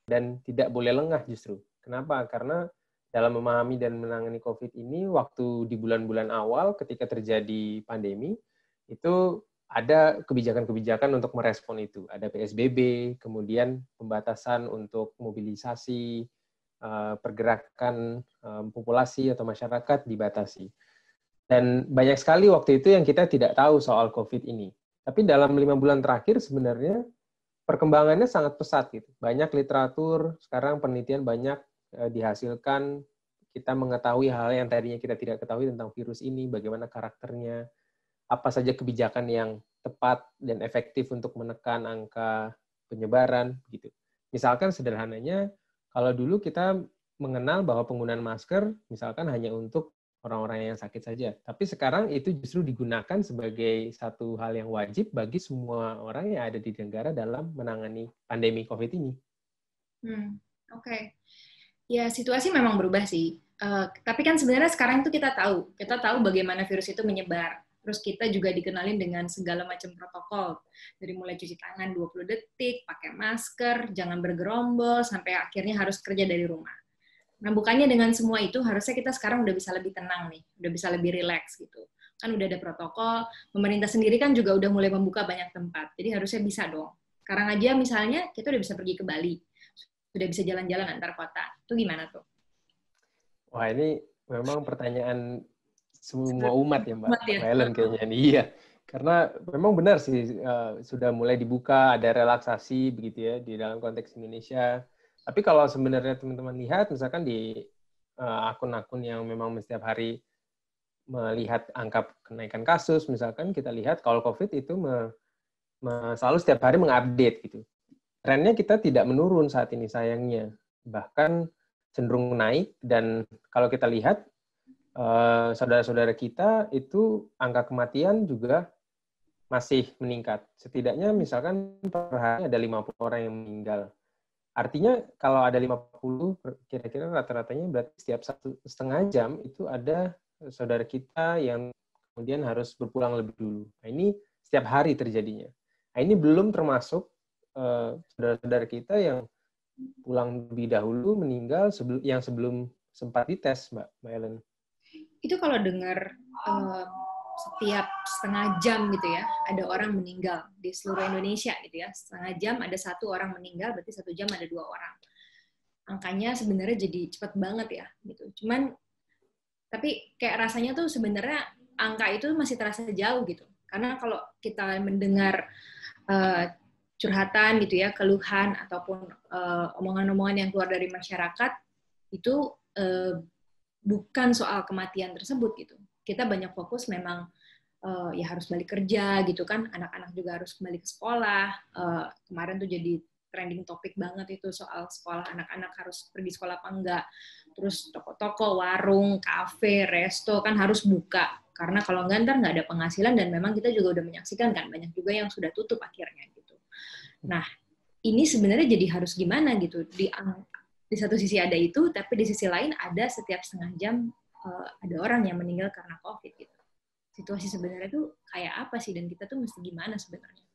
dan tidak boleh lengah justru. Kenapa? Karena dalam memahami dan menangani COVID ini, waktu di bulan-bulan awal ketika terjadi pandemi, itu ada kebijakan-kebijakan untuk merespon itu. Ada PSBB, kemudian pembatasan untuk mobilisasi, pergerakan populasi atau masyarakat dibatasi. Dan banyak sekali waktu itu yang kita tidak tahu soal COVID ini. Tapi dalam 5 bulan terakhir sebenarnya perkembangannya sangat pesat gitu. Banyak literatur, sekarang penelitian banyak dihasilkan, kita mengetahui hal yang tadinya kita tidak ketahui tentang virus ini, bagaimana karakternya, apa saja kebijakan yang tepat dan efektif untuk menekan angka penyebaran gitu. Misalkan sederhananya, kalau dulu kita mengenal bahwa penggunaan masker misalkan hanya untuk orang-orang yang sakit saja. Tapi sekarang itu justru digunakan sebagai satu hal yang wajib bagi semua orang yang ada di negara dalam menangani pandemi COVID ini. Oke. Ya, situasi memang berubah sih. Tapi kan sebenarnya sekarang itu kita tahu bagaimana virus itu menyebar. Terus kita juga dikenalin dengan segala macam protokol. Dari mulai cuci tangan 20 detik, pakai masker, jangan bergerombol, sampai akhirnya harus kerja dari rumah. Nah, bukannya dengan semua itu, harusnya kita sekarang udah bisa lebih tenang nih, udah bisa lebih rileks gitu. Kan udah ada protokol, pemerintah sendiri kan juga udah mulai membuka banyak tempat, jadi harusnya bisa dong. Sekarang aja misalnya, kita udah bisa pergi ke Bali, udah bisa jalan-jalan antar kota. Itu gimana tuh? Wah, ini memang pertanyaan semua umat ya, Mbak Ya. Ellen kayaknya nih. Iya, karena memang benar sih, sudah mulai dibuka, ada relaksasi begitu ya di dalam konteks Indonesia. Tapi kalau sebenarnya teman-teman lihat, misalkan di akun-akun yang memang setiap hari melihat angka kenaikan kasus, misalkan kita lihat kalau COVID itu selalu setiap hari mengupdate gitu. Trennya kita tidak menurun saat ini sayangnya, bahkan cenderung naik. Dan kalau kita lihat saudara-saudara kita itu angka kematian juga masih meningkat. Setidaknya misalkan per hari ada 50 orang yang meninggal. Artinya kalau ada 50, kira-kira rata-ratanya berarti setiap 1,5 jam itu ada saudara kita yang kemudian harus berpulang lebih dulu. Nah, ini setiap hari terjadinya. Nah, ini belum termasuk saudara-saudara kita yang pulang lebih dahulu meninggal yang sebelum sempat dites, Mbak Ellen. Itu kalau dengar setiap setengah jam gitu ya, ada orang meninggal di seluruh Indonesia gitu ya. Setengah jam ada 1 orang meninggal, berarti 1 jam ada 2 orang. Angkanya sebenarnya jadi cepat banget ya gitu. Cuman tapi kayak rasanya tuh sebenarnya angka itu masih terasa jauh gitu. Karena kalau kita mendengar curhatan gitu ya, keluhan ataupun omongan-omongan yang keluar dari masyarakat itu bukan soal kematian tersebut gitu. Kita banyak fokus memang ya harus balik kerja gitu kan, anak-anak juga harus kembali ke sekolah. Kemarin tuh jadi trending topik banget itu soal sekolah, anak-anak harus pergi sekolah apa enggak. Terus toko-toko, warung, kafe, resto kan harus buka. Karena kalau enggak ntar nggak ada penghasilan, dan memang kita juga udah menyaksikan kan banyak juga yang sudah tutup akhirnya gitu. Nah, ini sebenarnya jadi harus gimana gitu. Di satu sisi ada itu, tapi di sisi lain ada setiap setengah jam ada orang yang meninggal karena COVID gitu. Situasi sebenarnya tuh kayak apa sih, dan kita tuh mesti gimana sebenarnya?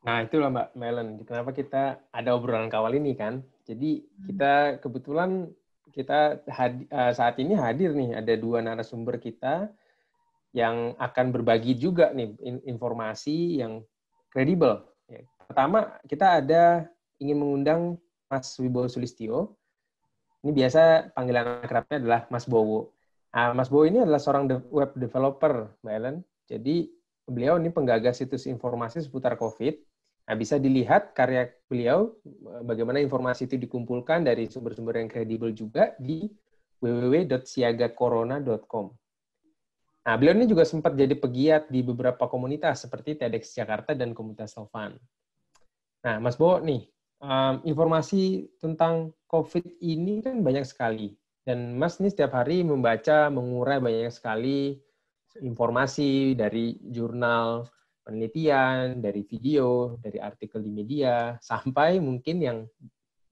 Nah, itulah Mbak Melen, kenapa kita ada obrolan kawal ini kan. Jadi kita kebetulan saat ini hadir nih, ada 2 narasumber kita yang akan berbagi juga nih informasi yang kredibel. Pertama, kita ingin mengundang Mas Wibowo Sulistyo. Ini biasa panggilan akrabnya adalah Mas Bowo. Nah, Mas Bowo ini adalah seorang web developer, Mbak Ellen. Jadi beliau ini penggagas situs informasi seputar COVID. Nah, bisa dilihat karya beliau, bagaimana informasi itu dikumpulkan dari sumber-sumber yang kredibel juga di www.siagacorona.com. Nah, beliau ini juga sempat jadi pegiat di beberapa komunitas seperti TEDx Jakarta dan komunitas Sofan. Nah, Mas Bowo nih, informasi tentang COVID ini kan banyak sekali. Dan Mas ini setiap hari membaca, mengurai banyak sekali informasi dari jurnal penelitian, dari video, dari artikel di media, sampai mungkin yang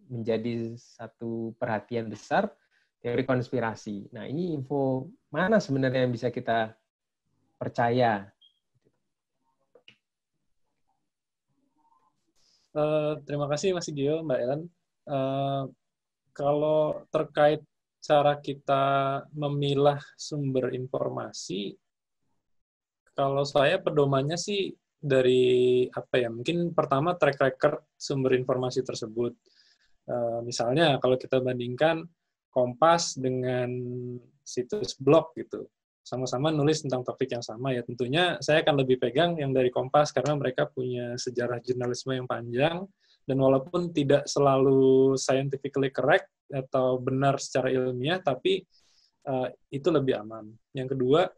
menjadi satu perhatian besar, teori konspirasi. Nah, ini info mana sebenarnya yang bisa kita percaya? Terima kasih Mas Gio, Mbak Ellen. Kalau terkait cara kita memilah sumber informasi, kalau saya pedomannya sih dari mungkin pertama track record sumber informasi tersebut. Misalnya kalau kita bandingkan Kompas dengan situs blog gitu, sama-sama nulis tentang topik yang sama ya, tentunya saya akan lebih pegang yang dari Kompas karena mereka punya sejarah jurnalisme yang panjang, dan walaupun tidak selalu scientifically correct atau benar secara ilmiah, tapi itu lebih aman. Yang kedua,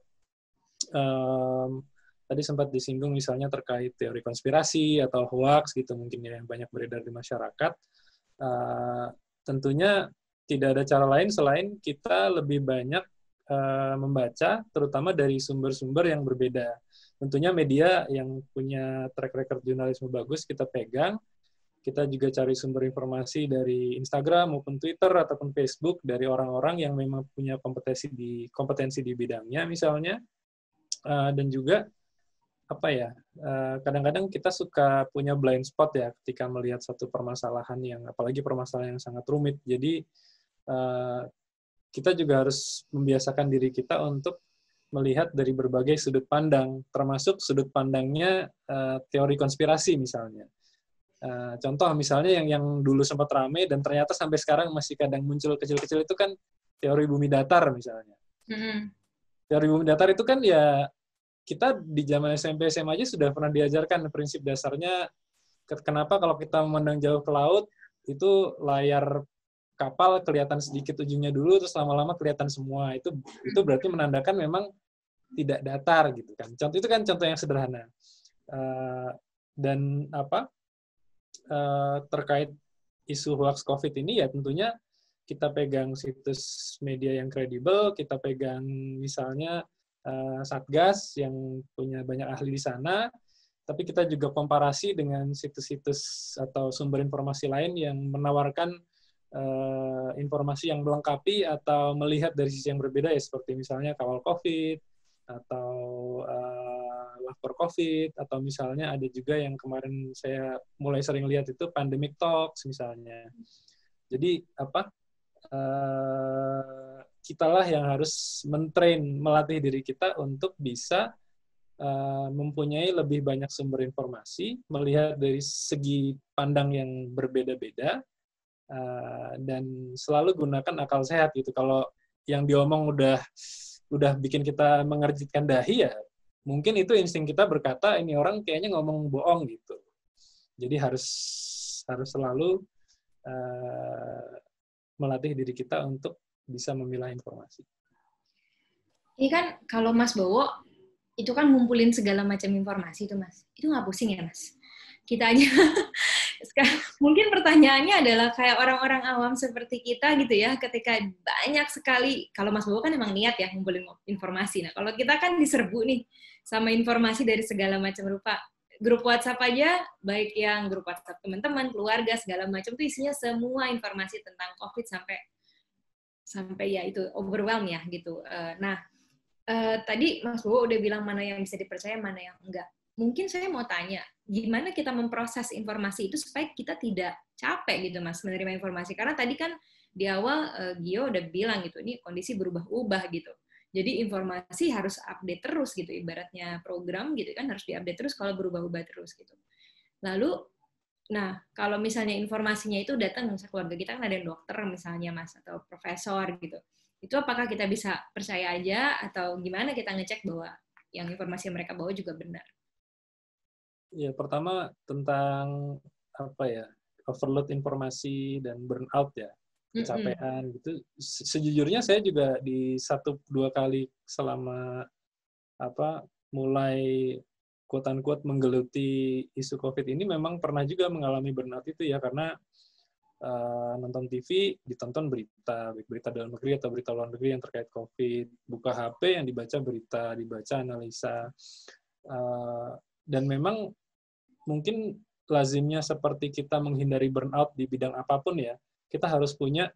tadi sempat disinggung misalnya terkait teori konspirasi atau hoax gitu mungkin ya, yang banyak beredar di masyarakat. Tentunya tidak ada cara lain selain kita lebih banyak membaca, terutama dari sumber-sumber yang berbeda. Tentunya media yang punya track record jurnalisme bagus kita pegang. Kita juga cari sumber informasi dari Instagram maupun Twitter ataupun Facebook dari orang-orang yang memang punya kompetensi di bidangnya misalnya. Dan juga kadang-kadang kita suka punya blind spot ya ketika melihat satu permasalahan yang, apalagi permasalahan yang sangat rumit. Jadi kita juga harus membiasakan diri kita untuk melihat dari berbagai sudut pandang, termasuk sudut pandangnya teori konspirasi misalnya. Contoh misalnya yang dulu sempat ramai dan ternyata sampai sekarang masih kadang muncul kecil-kecil itu kan teori bumi datar misalnya. Teori bumi datar itu kan ya kita di zaman SMP SMA aja sudah pernah diajarkan prinsip dasarnya, kenapa kalau kita memandang jauh ke laut itu layar kapal kelihatan sedikit ujungnya dulu terus lama-lama kelihatan semua. Itu berarti menandakan memang tidak datar gitu kan. Contoh itu kan contoh yang sederhana. Dan terkait isu hoax COVID ini ya tentunya kita pegang situs media yang kredibel, kita pegang misalnya Satgas yang punya banyak ahli di sana, tapi kita juga komparasi dengan situs-situs atau sumber informasi lain yang menawarkan informasi yang melengkapi atau melihat dari sisi yang berbeda ya, seperti misalnya Kawal COVID atau Lapor COVID, atau misalnya ada juga yang kemarin saya mulai sering lihat itu Pandemic Talks misalnya. Jadi kitalah yang harus melatih diri kita untuk bisa mempunyai lebih banyak sumber informasi, melihat dari segi pandang yang berbeda-beda, dan selalu gunakan akal sehat gitu. Kalau yang diomong udah bikin kita mengerjitkan dahi ya, mungkin itu insting kita berkata ini orang kayaknya ngomong bohong gitu. Jadi harus selalu melatih diri kita untuk bisa memilah informasi. Ini kan kalau Mas Bowo itu kan ngumpulin segala macam informasi itu Mas. Itu nggak pusing ya Mas? Kita aja sekarang, mungkin pertanyaannya adalah kayak orang-orang awam seperti kita gitu ya, ketika banyak sekali, kalau Mas Bowo kan emang niat ya ngumpulin informasi. Nah, kalau kita kan diserbu nih sama informasi dari segala macam rupa. Grup WhatsApp aja, baik yang grup WhatsApp teman-teman, keluarga, segala macam tuh isinya semua informasi tentang COVID sampai ya itu overwhelm ya gitu. Tadi Mas Bowo udah bilang mana yang bisa dipercaya, mana yang enggak. Mungkin saya mau tanya, gimana kita memproses informasi itu supaya kita tidak capek gitu Mas menerima informasi? Karena tadi kan di awal Gio udah bilang gitu, ini kondisi berubah-ubah gitu. Jadi informasi harus update terus gitu, ibaratnya program gitu kan harus diupdate terus kalau berubah-ubah terus gitu. Lalu, nah kalau misalnya informasinya itu datang misalnya keluarga kita kan ada yang dokter misalnya Mas atau profesor gitu, itu apakah kita bisa percaya aja atau gimana kita ngecek bahwa yang informasi yang mereka bawa juga benar? Ya pertama tentang overload informasi dan burnout ya. Kecapean gitu. Sejujurnya saya juga di 1-2 kali selama mulai quote-unquote menggeluti isu COVID ini memang pernah juga mengalami burnout itu ya, karena nonton TV, ditonton berita, baik berita dalam negeri atau berita luar negeri yang terkait COVID, buka HP yang dibaca berita, dibaca analisa, dan memang mungkin lazimnya seperti kita menghindari burnout di bidang apapun ya, kita harus punya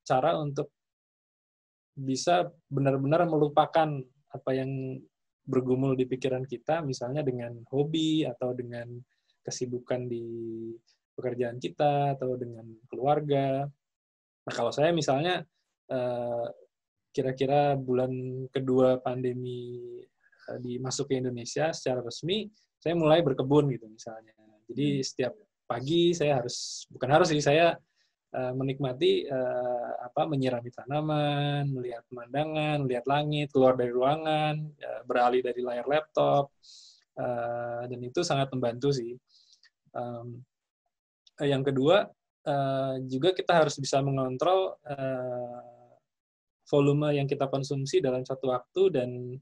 cara untuk bisa benar-benar melupakan apa yang bergumul di pikiran kita, misalnya dengan hobi atau dengan kesibukan di pekerjaan kita atau dengan keluarga. Nah, kalau saya misalnya kira-kira bulan kedua pandemi dimasuk ke Indonesia secara resmi, saya mulai berkebun gitu misalnya. Jadi setiap pagi saya saya menikmati menyirami tanaman, melihat pemandangan, melihat langit, keluar dari ruangan, beralih dari layar laptop, dan itu sangat membantu sih. Yang kedua, juga kita harus bisa mengontrol volume yang kita konsumsi dalam satu waktu dan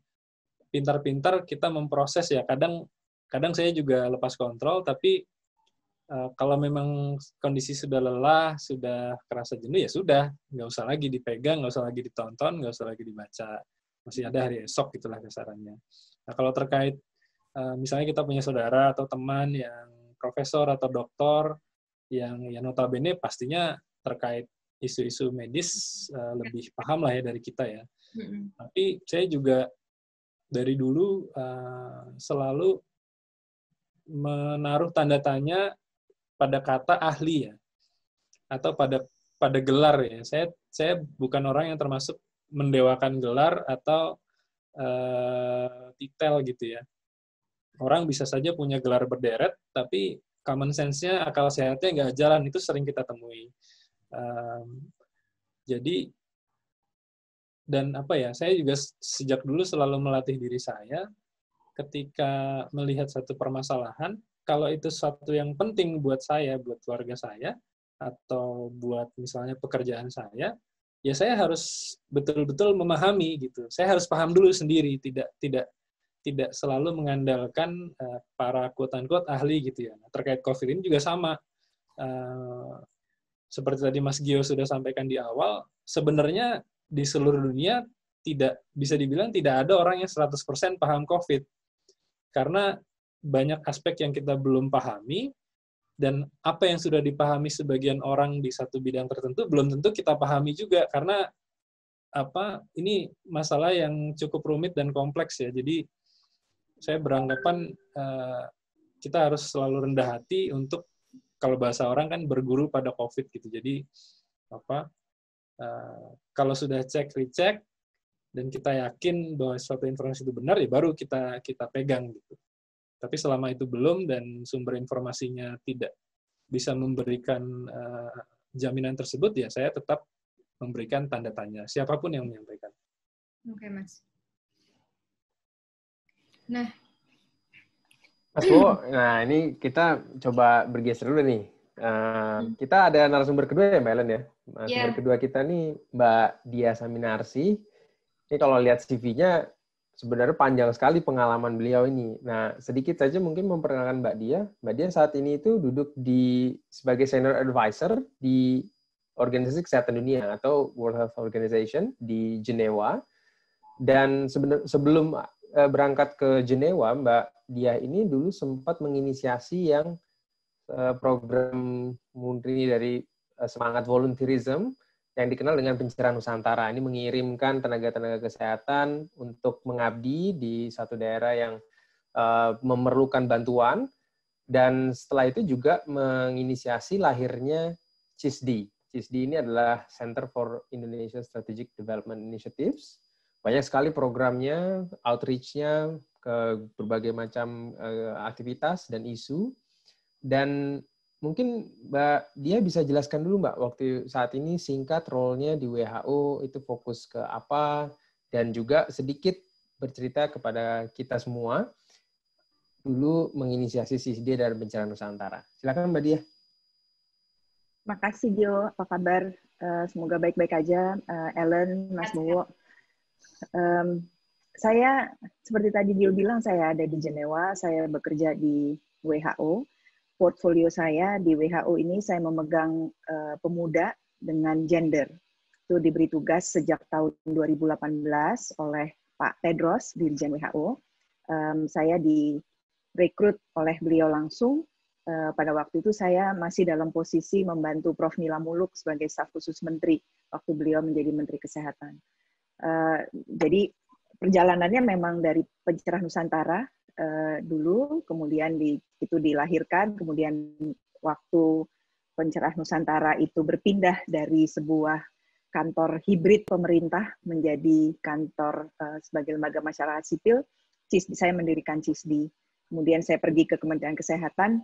pintar-pintar kita memproses ya. Kadang saya juga lepas kontrol, tapi kalau memang kondisi sudah lelah, sudah kerasa jenuh, ya sudah, nggak usah lagi dipegang, nggak usah lagi ditonton, nggak usah lagi dibaca. Masih ada hari esok, itulah kasarannya. Nah, kalau terkait, misalnya kita punya saudara atau teman yang profesor atau doktor, yang notabene pastinya terkait isu-isu medis lebih paham lah ya dari kita ya. Tapi saya juga dari dulu selalu menaruh tanda tanya pada kata ahli ya, atau pada gelar ya. Saya bukan orang yang termasuk mendewakan gelar atau titel gitu ya. Orang bisa saja punya gelar berderet, tapi common sense-nya, akal sehatnya nggak jalan, itu sering kita temui. Jadi, dan saya juga sejak dulu selalu melatih diri saya, ketika melihat satu permasalahan, kalau itu sesuatu yang penting buat saya, buat keluarga saya, atau buat misalnya pekerjaan saya, ya saya harus betul-betul memahami gitu. Saya harus paham dulu sendiri, tidak selalu mengandalkan para quote-unquote ahli gitu ya. Terkait COVID ini juga sama. Seperti tadi Mas Gio sudah sampaikan di awal, sebenarnya di seluruh dunia bisa dibilang tidak ada orang yang 100% paham COVID. Karena banyak aspek yang kita belum pahami, dan apa yang sudah dipahami sebagian orang di satu bidang tertentu belum tentu kita pahami juga, karena ini masalah yang cukup rumit dan kompleks ya. Jadi saya beranggapan kita harus selalu rendah hati untuk, kalau bahasa orang kan, berguru pada COVID gitu. Jadi kalau sudah cek recheck dan kita yakin bahwa suatu informasi itu benar, ya baru kita pegang gitu. Tapi selama itu belum dan sumber informasinya tidak bisa memberikan jaminan tersebut, ya saya tetap memberikan tanda tanya, siapapun yang menyampaikan. Oke, Mas. Nah, Mas Bowo, nah ini kita coba bergeser dulu nih. Kita ada narasumber kedua ya, Mbak Ellen ya. Narasumber kedua kita nih Mbak Dia Saminarsi. Ini kalau lihat CV-nya, sebenarnya panjang sekali pengalaman beliau ini. Nah, sedikit saja mungkin memperkenalkan Mbak Dia. Mbak Dia saat ini itu duduk sebagai Senior Advisor di Organisasi Kesehatan Dunia atau World Health Organization di Jenewa. Dan sebelum berangkat ke Jenewa, Mbak Dia ini dulu sempat menginisiasi yang program murni dari semangat volunteerism yang dikenal dengan Pencerahan Nusantara. Ini mengirimkan tenaga-tenaga kesehatan untuk mengabdi di satu daerah yang memerlukan bantuan, dan setelah itu juga menginisiasi lahirnya CISDI. CISDI ini adalah Center for Indonesia Strategic Development Initiatives. Banyak sekali programnya, outreach-nya ke berbagai macam aktivitas dan isu. Dan mungkin Mbak Dia bisa jelaskan dulu Mbak, waktu saat ini singkat role-nya di WHO itu fokus ke apa, dan juga sedikit bercerita kepada kita semua dulu menginisiasi CISDI dan Pencerahan Nusantara. Silakan Mbak Dia. Makasih Gio, apa kabar? Semoga baik-baik aja, Ellen, Mas Bowo. Saya, seperti tadi Gio bilang, saya ada di Jenewa, saya bekerja di WHO. Portfolio saya di WHO ini, saya memegang pemuda dengan gender. Itu diberi tugas sejak tahun 2018 oleh Pak Tedros, Dirjen WHO. Saya direkrut oleh beliau langsung. Pada waktu itu saya masih dalam posisi membantu Prof. Nila Muluk sebagai staf khusus menteri waktu beliau menjadi Menteri Kesehatan. Jadi perjalanannya memang dari Pencerahan Nusantara dulu, kemudian itu dilahirkan, kemudian waktu Pencerah Nusantara itu berpindah dari sebuah kantor hibrid pemerintah menjadi kantor sebagai lembaga masyarakat sipil, saya mendirikan CISDI. Kemudian saya pergi ke Kementerian Kesehatan,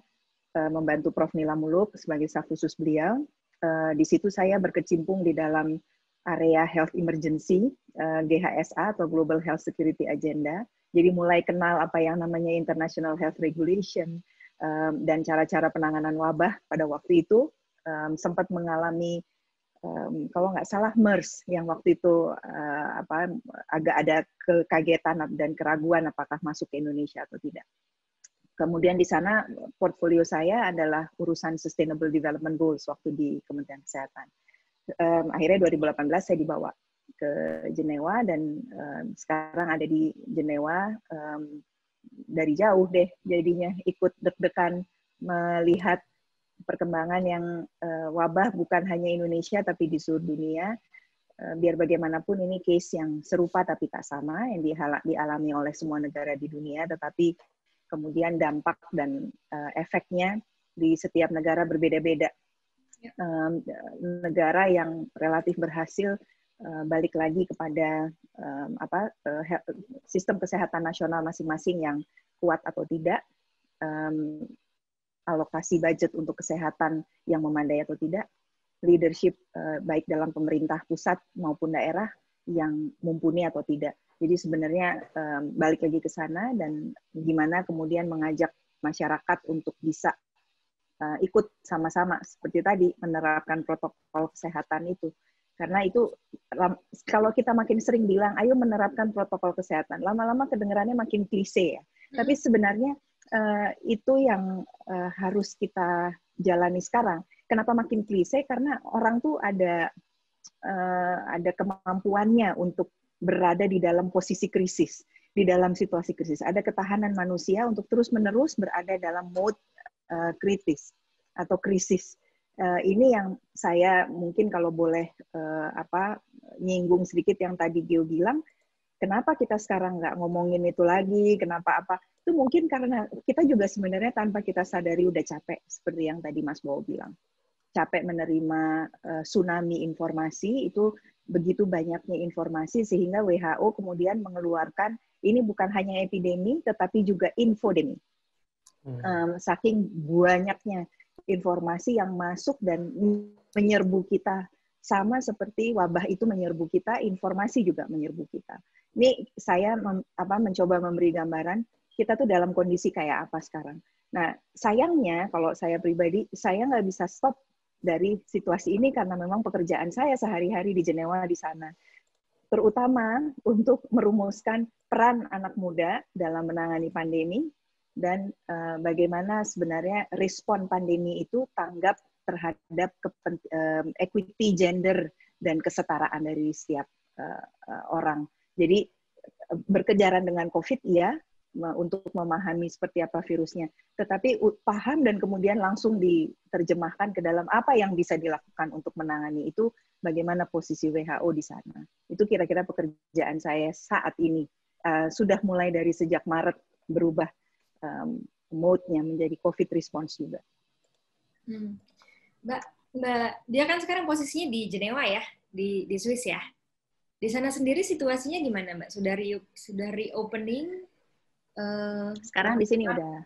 membantu Prof. Nila Muluk sebagai staf khusus beliau. Di situ saya berkecimpung di dalam area Health Emergency, GHSA atau Global Health Security Agenda. Jadi mulai kenal apa yang namanya International Health Regulation, dan cara-cara penanganan wabah pada waktu itu, sempat mengalami kalau nggak salah MERS yang waktu itu agak ada kekagetan dan keraguan apakah masuk ke Indonesia atau tidak. Kemudian di sana portfolio saya adalah urusan Sustainable Development Goals waktu di Kementerian Kesehatan. Akhirnya 2018 saya dibawa ke Jenewa dan sekarang ada di Jenewa. Dari jauh deh jadinya ikut deg-degan melihat perkembangan yang wabah bukan hanya Indonesia tapi di seluruh dunia. Biar bagaimanapun ini case yang serupa tapi tak sama yang dialami oleh semua negara di dunia, tetapi kemudian dampak dan efeknya di setiap negara berbeda-beda. Negara yang relatif berhasil balik lagi kepada sistem kesehatan nasional masing-masing yang kuat atau tidak, alokasi budget untuk kesehatan yang memadai atau tidak, leadership baik dalam pemerintah pusat maupun daerah yang mumpuni atau tidak. Jadi sebenarnya balik lagi ke sana dan gimana kemudian mengajak masyarakat untuk bisa ikut sama-sama seperti tadi menerapkan protokol kesehatan itu. Karena itu kalau kita makin sering bilang, ayo menerapkan protokol kesehatan, lama-lama kedengarannya makin klise ya. Tapi sebenarnya itu yang harus kita jalani sekarang. Kenapa makin klise? Karena orang tuh ada kemampuannya untuk berada di dalam posisi krisis, di dalam situasi krisis. Ada ketahanan manusia untuk terus-menerus berada dalam mode kritis atau krisis. Ini yang saya mungkin kalau boleh nyinggung sedikit yang tadi Gio bilang, kenapa kita sekarang nggak ngomongin itu lagi, kenapa apa, itu mungkin karena kita juga sebenarnya tanpa kita sadari udah capek, seperti yang tadi Mas Bowo bilang. Capek menerima tsunami informasi, itu begitu banyaknya informasi, sehingga WHO kemudian mengeluarkan, ini bukan hanya epidemi, tetapi juga infodemi. Saking banyaknya informasi yang masuk dan menyerbu kita, sama seperti wabah itu menyerbu kita, informasi juga menyerbu kita. Ini saya mencoba memberi gambaran kita tuh dalam kondisi kayak apa sekarang. Nah, sayangnya kalau saya pribadi, saya nggak bisa stop dari situasi ini karena memang pekerjaan saya sehari-hari di Jenewa di sana. Terutama untuk merumuskan peran anak muda dalam menangani pandemi, dan bagaimana sebenarnya respon pandemi itu tanggap terhadap equity gender dan kesetaraan dari setiap orang. Jadi berkejaran dengan COVID, iya, untuk memahami seperti apa virusnya. Tetapi paham dan kemudian langsung diterjemahkan ke dalam apa yang bisa dilakukan untuk menangani itu, bagaimana posisi WHO di sana. Itu kira-kira pekerjaan saya saat ini. Sudah mulai dari sejak Maret berubah mode-nya menjadi COVID response juga. Mbak, dia kan sekarang posisinya di Jenewa ya, di Swiss ya. Di sana sendiri situasinya gimana, Mbak? Sudah reopening? Sekarang di sini udah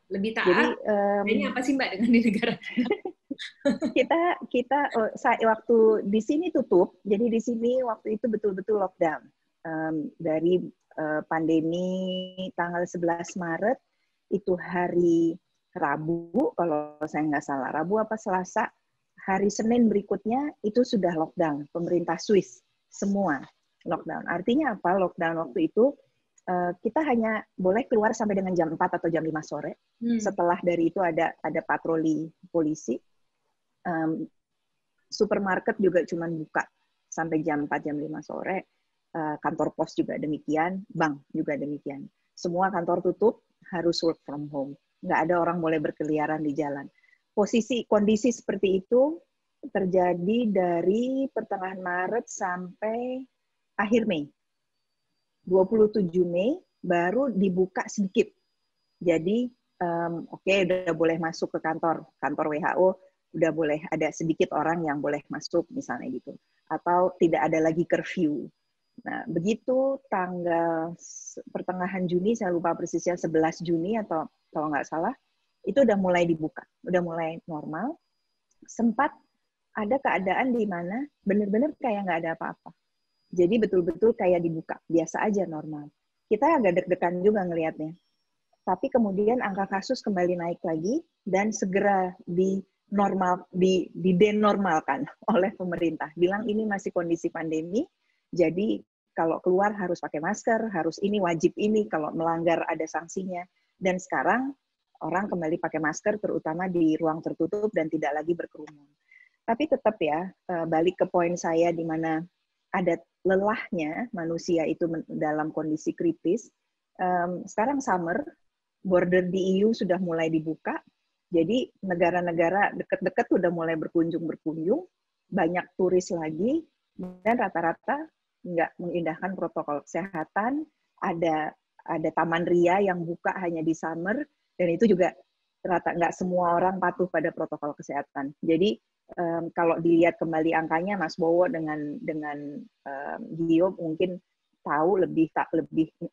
lebih taat. Ini apa sih Mbak dengan di negara? kita waktu di sini tutup, jadi di sini waktu itu betul-betul lockdown. Dari pandemi tanggal 11 Maret, itu hari Rabu, kalau saya nggak salah, Rabu apa Selasa, hari Senin berikutnya itu sudah lockdown, pemerintah Swiss, semua lockdown. Artinya apa lockdown waktu itu? Kita hanya boleh keluar sampai dengan jam 4 atau jam 5 sore. Setelah dari itu ada patroli polisi. Supermarket juga cuma buka sampai jam 4, jam 5 sore. Kantor pos juga demikian, bank juga demikian. Semua kantor tutup, harus work from home. Nggak ada orang boleh berkeliaran di jalan. Kondisi seperti itu terjadi dari pertengahan Maret sampai akhir Mei. 27 Mei baru dibuka sedikit. Jadi oke, udah boleh masuk ke kantor WHO, udah boleh ada sedikit orang yang boleh masuk misalnya gitu, atau tidak ada lagi curfew. Nah, begitu tanggal pertengahan Juni, saya lupa persisnya 11 Juni atau kalau nggak salah, itu udah mulai dibuka, udah mulai normal. Sempat ada keadaan di mana benar-benar kayak nggak ada apa-apa. Jadi betul-betul kayak dibuka, biasa aja normal. Kita agak deg-degan juga ngelihatnya. Tapi kemudian angka kasus kembali naik lagi dan segera didenormalkan oleh pemerintah. Bilang ini masih kondisi pandemi, jadi kalau keluar harus pakai masker, harus ini, wajib ini, kalau melanggar ada sanksinya. Dan sekarang orang kembali pakai masker, terutama di ruang tertutup dan tidak lagi berkerumun. Tapi tetap ya, balik ke poin saya di mana ada lelahnya manusia itu dalam kondisi kritis. Sekarang summer, border di EU sudah mulai dibuka, jadi negara-negara dekat-dekat sudah mulai berkunjung, banyak turis lagi, dan rata-rata nggak mengindahkan protokol kesehatan, ada taman ria yang buka hanya di summer, dan itu juga nggak semua orang patuh pada protokol kesehatan. Jadi kalau dilihat kembali angkanya, Mas Bowo dengan Gio mungkin tahu lebih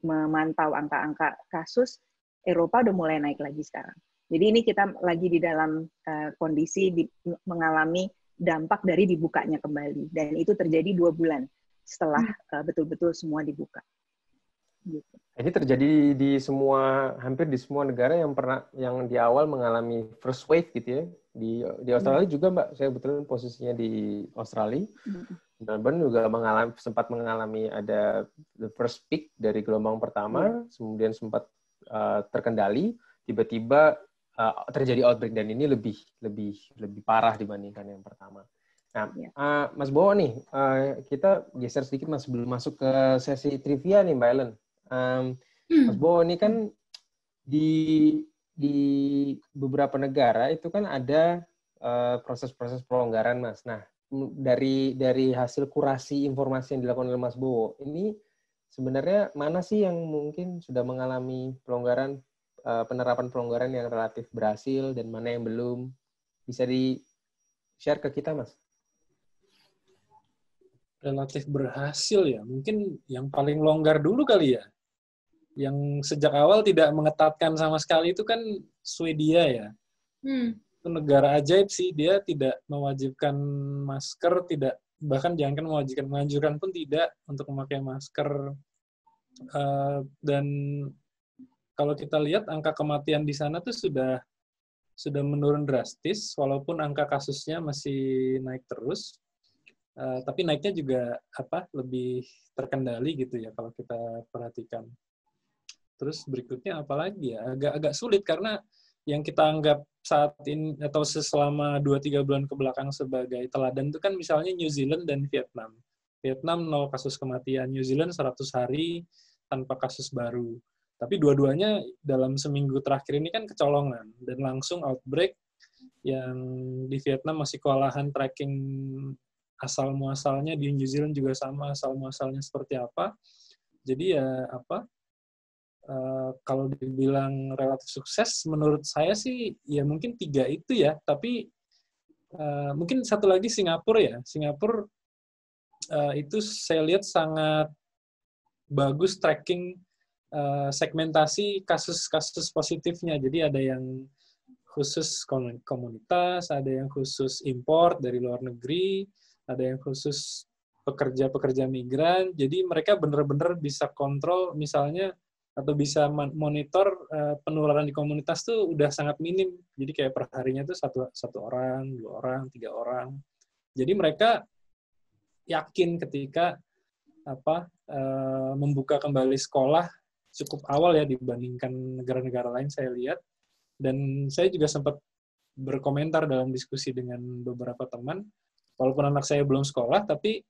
memantau angka-angka kasus, Eropa udah mulai naik lagi sekarang. Jadi ini kita lagi di dalam kondisi mengalami dampak dari dibukanya kembali, dan itu terjadi 2 bulan setelah betul-betul semua dibuka. Gitu. Ini terjadi hampir di semua negara yang di awal mengalami first wave gitu ya. Di Australia juga, Mbak, saya betul posisinya di Australia. Melbourne juga sempat mengalami ada the first peak dari gelombang pertama, kemudian sempat terkendali, tiba-tiba terjadi outbreak, dan ini lebih parah dibandingkan yang pertama. Nah, Mas Bowo nih, kita geser sedikit Mas sebelum masuk ke sesi trivia nih, Mbak Ellen. Mas Bowo ini kan di beberapa negara itu kan ada proses-proses pelonggaran, Mas. Nah, dari hasil kurasi informasi yang dilakukan oleh Mas Bowo, ini sebenarnya mana sih yang mungkin sudah mengalami penerapan pelonggaran yang relatif berhasil dan mana yang belum? Bisa di-share ke kita, Mas? Relatif berhasil ya. Mungkin yang paling longgar dulu kali ya. Yang sejak awal tidak mengetatkan sama sekali itu kan Swedia ya. Itu negara ajaib sih, dia tidak mewajibkan masker, bahkan jangankan menganjurkan pun tidak untuk memakai masker. Dan kalau kita lihat angka kematian di sana tuh sudah menurun drastis, walaupun angka kasusnya masih naik terus. Tapi naiknya juga lebih terkendali gitu ya kalau kita perhatikan. Terus berikutnya apalagi ya, agak sulit karena yang kita anggap saat ini atau selama 2-3 bulan ke belakang sebagai teladan itu kan misalnya New Zealand dan Vietnam. Vietnam 0 kasus kematian, New Zealand 100 hari tanpa kasus baru. Tapi dua-duanya dalam seminggu terakhir ini kan kecolongan dan langsung outbreak, yang di Vietnam masih kewalahan tracking asal muasalnya, di New Zealand juga sama asal muasalnya seperti apa. Jadi ya kalau dibilang relatif sukses, menurut saya sih ya mungkin 3 itu ya. Tapi mungkin satu lagi Singapura ya. Singapura itu saya lihat sangat bagus tracking segmentasi kasus-kasus positifnya. Jadi ada yang khusus komunitas, ada yang khusus import dari luar negeri, ada yang khusus pekerja-pekerja migran. Jadi mereka benar-benar bisa kontrol misalnya atau bisa monitor penularan di komunitas tuh udah sangat minim. Jadi kayak per harinya tuh satu orang, 2 orang, 3 orang. Jadi mereka yakin ketika membuka kembali sekolah cukup awal ya dibandingkan negara-negara lain saya lihat. Dan saya juga sempat berkomentar dalam diskusi dengan beberapa teman, walaupun anak saya belum sekolah, tapi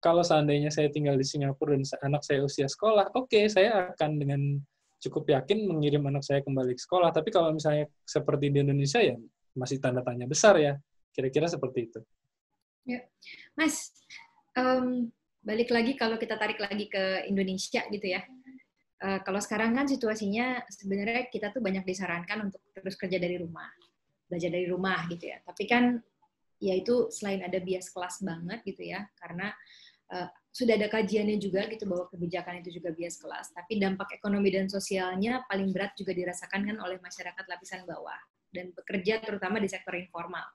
kalau seandainya saya tinggal di Singapura dan anak saya usia sekolah, oke, saya akan dengan cukup yakin mengirim anak saya kembali ke sekolah. Tapi kalau misalnya seperti di Indonesia ya masih tanda tanya besar ya. Kira-kira seperti itu. Ya. Mas, balik lagi kalau kita tarik lagi ke Indonesia gitu ya. Kalau sekarang kan situasinya sebenarnya kita tuh banyak disarankan untuk terus kerja dari rumah, belajar dari rumah gitu ya. Tapi kan ya itu selain ada bias kelas banget gitu ya, karena sudah ada kajiannya juga gitu bahwa kebijakan itu juga bias kelas. Tapi dampak ekonomi dan sosialnya paling berat juga dirasakan kan oleh masyarakat lapisan bawah dan bekerja terutama di sektor informal,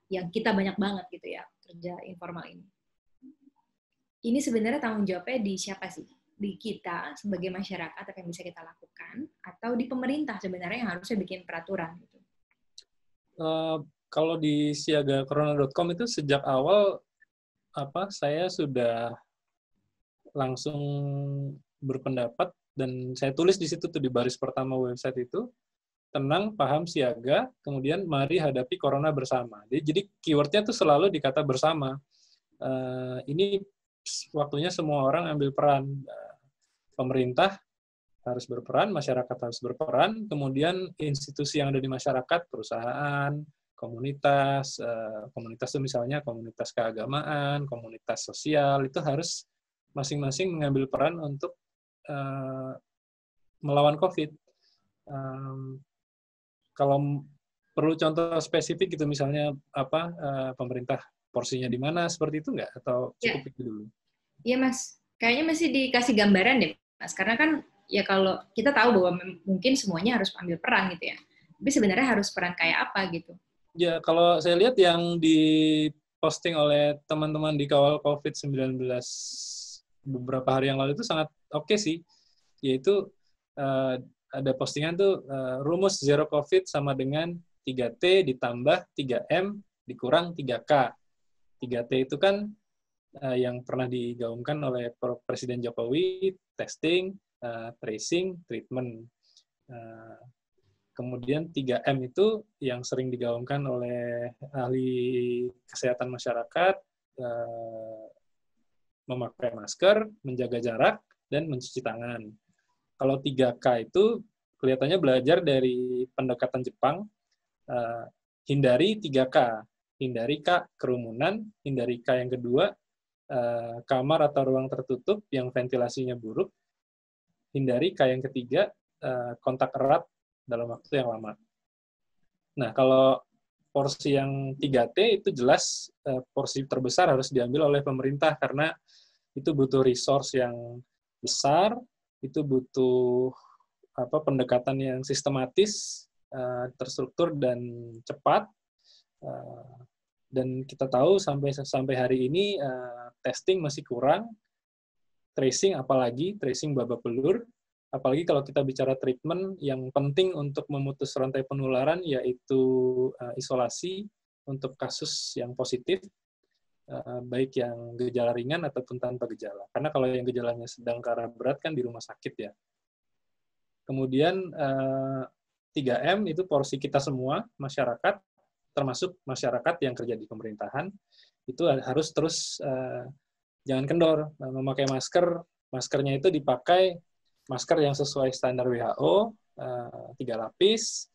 yang kita banyak banget gitu ya kerja informal ini. Ini sebenarnya tanggung jawabnya di siapa sih? Di kita sebagai masyarakat apa yang bisa kita lakukan, atau di pemerintah sebenarnya yang harusnya bikin peraturan gitu? Kalau di siagacorona.com itu sejak awal saya sudah langsung berpendapat dan saya tulis di situ tuh di baris pertama website itu, tenang, paham, siaga, kemudian mari hadapi corona bersama. Jadi keywordnya tuh selalu di kata bersama. Ini waktunya semua orang ambil peran. Pemerintah harus berperan, masyarakat harus berperan, kemudian institusi yang ada di masyarakat, perusahaan, komunitas itu misalnya komunitas keagamaan, komunitas sosial, itu harus masing-masing mengambil peran untuk melawan COVID. Kalau perlu contoh spesifik gitu, misalnya pemerintah porsinya di mana, seperti itu nggak? Atau cukup itu dulu? Iya, Mas. Kayaknya masih dikasih gambaran deh, Mas. Karena kan ya kalau kita tahu bahwa mungkin semuanya harus ambil peran gitu ya. Tapi sebenarnya harus peran kayak apa gitu? Ya, kalau saya lihat yang diposting oleh teman-teman di Kawal COVID-19 beberapa hari yang lalu itu sangat oke sih. Yaitu ada postingan tuh rumus zero COVID sama dengan 3T ditambah 3M dikurang 3K. 3T itu kan yang pernah digaungkan oleh Presiden Jokowi, testing, tracing, treatment. Kemudian 3M itu yang sering digaungkan oleh ahli kesehatan masyarakat, memakai masker, menjaga jarak, dan mencuci tangan. Kalau 3K itu kelihatannya belajar dari pendekatan Jepang, hindari 3K. Hindari K, kerumunan. Hindari K yang kedua, kamar atau ruang tertutup yang ventilasinya buruk. Hindari K yang ketiga, kontak erat dalam waktu yang lama. Nah, kalau porsi yang 3T itu jelas porsi terbesar harus diambil oleh pemerintah karena itu butuh resource yang besar, itu butuh pendekatan yang sistematis, terstruktur dan cepat. Dan kita tahu sampai hari ini testing masih kurang, tracing apalagi, tracing babak belur, apalagi kalau kita bicara treatment, yang penting untuk memutus rantai penularan yaitu isolasi untuk kasus yang positif, baik yang gejala ringan ataupun tanpa gejala. Karena kalau yang gejalanya sedang ke arah berat kan di rumah sakit ya. Kemudian 3M itu porsi kita semua, masyarakat, termasuk masyarakat yang kerja di pemerintahan, itu harus terus jangan kendor, memakai masker. Maskernya itu dipakai masker yang sesuai standar WHO, 3 lapis,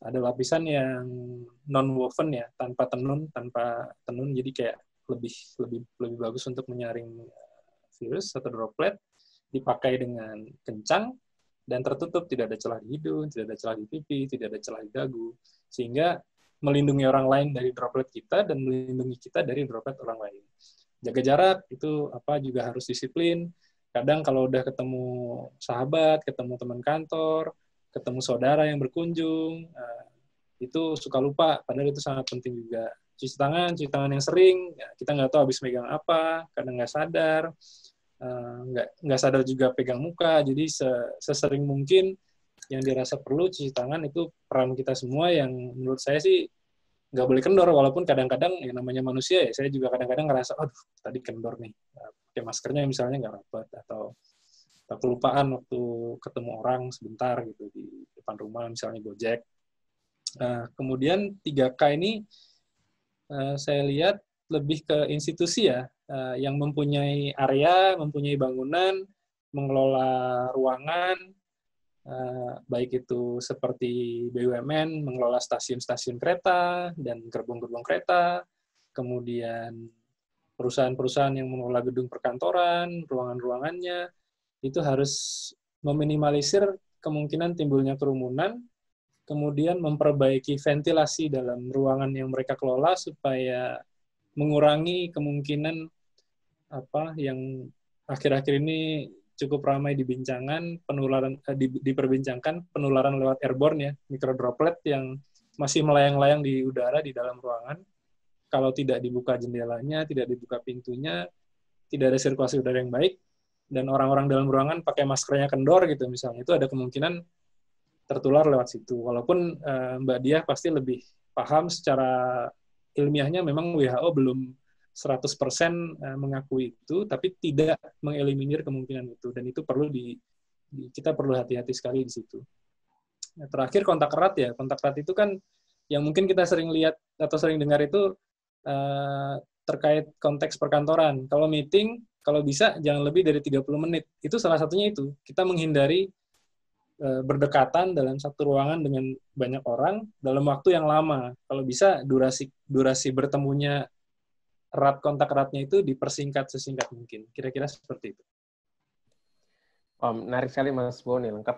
ada lapisan yang non-woven ya, tanpa tenun, jadi kayak lebih bagus untuk menyaring virus atau droplet, dipakai dengan kencang, dan tertutup, tidak ada celah di hidung, tidak ada celah di pipi, tidak ada celah di dagu, sehingga melindungi orang lain dari droplet kita dan melindungi kita dari droplet orang lain. Jaga jarak itu juga harus disiplin. Kadang kalau udah ketemu sahabat, ketemu teman kantor, ketemu saudara yang berkunjung, itu suka lupa, padahal itu sangat penting juga. Cuci tangan yang sering, kita nggak tahu habis megang apa, kadang nggak sadar, nggak sadar juga pegang muka, jadi sesering mungkin yang dirasa perlu cuci tangan itu peran kita semua yang menurut saya sih nggak boleh kendor, walaupun kadang-kadang yang namanya manusia ya, saya juga kadang-kadang ngerasa, aduh tadi kendor nih, pakai maskernya misalnya nggak rapat, atau kelupaan waktu ketemu orang sebentar gitu di depan rumah misalnya Gojek. Kemudian 3K ini saya lihat lebih ke institusi ya, yang mempunyai area, mempunyai bangunan, mengelola ruangan, baik itu seperti BUMN, mengelola stasiun-stasiun kereta dan gerbong-gerbong kereta, kemudian perusahaan-perusahaan yang mengelola gedung perkantoran, ruangan-ruangannya, itu harus meminimalisir kemungkinan timbulnya kerumunan, kemudian memperbaiki ventilasi dalam ruangan yang mereka kelola supaya mengurangi kemungkinan yang akhir-akhir ini cukup ramai diperbincangkan penularan lewat airborne ya, mikrodroplet yang masih melayang-layang di udara di dalam ruangan. Kalau tidak dibuka jendelanya, tidak dibuka pintunya, tidak ada sirkulasi udara yang baik, dan orang-orang dalam ruangan pakai maskernya kendor gitu misalnya, itu ada kemungkinan tertular lewat situ. Walaupun Mbak Diah pasti lebih paham secara ilmiahnya, memang WHO belum 100% mengakui itu, tapi tidak mengeliminir kemungkinan itu, dan itu perlu kita perlu hati-hati sekali di situ. Nah, terakhir kontak erat ya, kontak erat itu kan yang mungkin kita sering lihat atau sering dengar itu terkait konteks perkantoran. Kalau meeting, kalau bisa jangan lebih dari 30 menit. Itu salah satunya itu. Kita menghindari berdekatan dalam satu ruangan dengan banyak orang dalam waktu yang lama. Kalau bisa durasi bertemunya kontak eratnya itu dipersingkat sesingkat mungkin. Kira-kira seperti itu. Menarik sekali Mas Boni, lengkap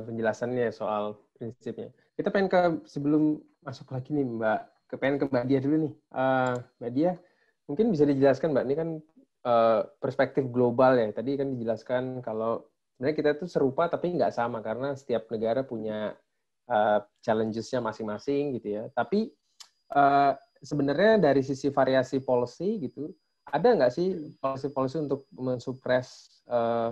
penjelasannya soal prinsipnya. Kita pengen sebelum masuk lagi nih pengen ke Mbak Diah dulu nih. Mbak Diah, mungkin bisa dijelaskan Mbak, ini kan perspektif global ya. Tadi kan dijelaskan kalau sebenarnya kita tuh serupa tapi nggak sama karena setiap negara punya challenges-nya masing-masing gitu ya. Tapi sebenarnya dari sisi variasi policy gitu, ada nggak sih policy untuk mensupres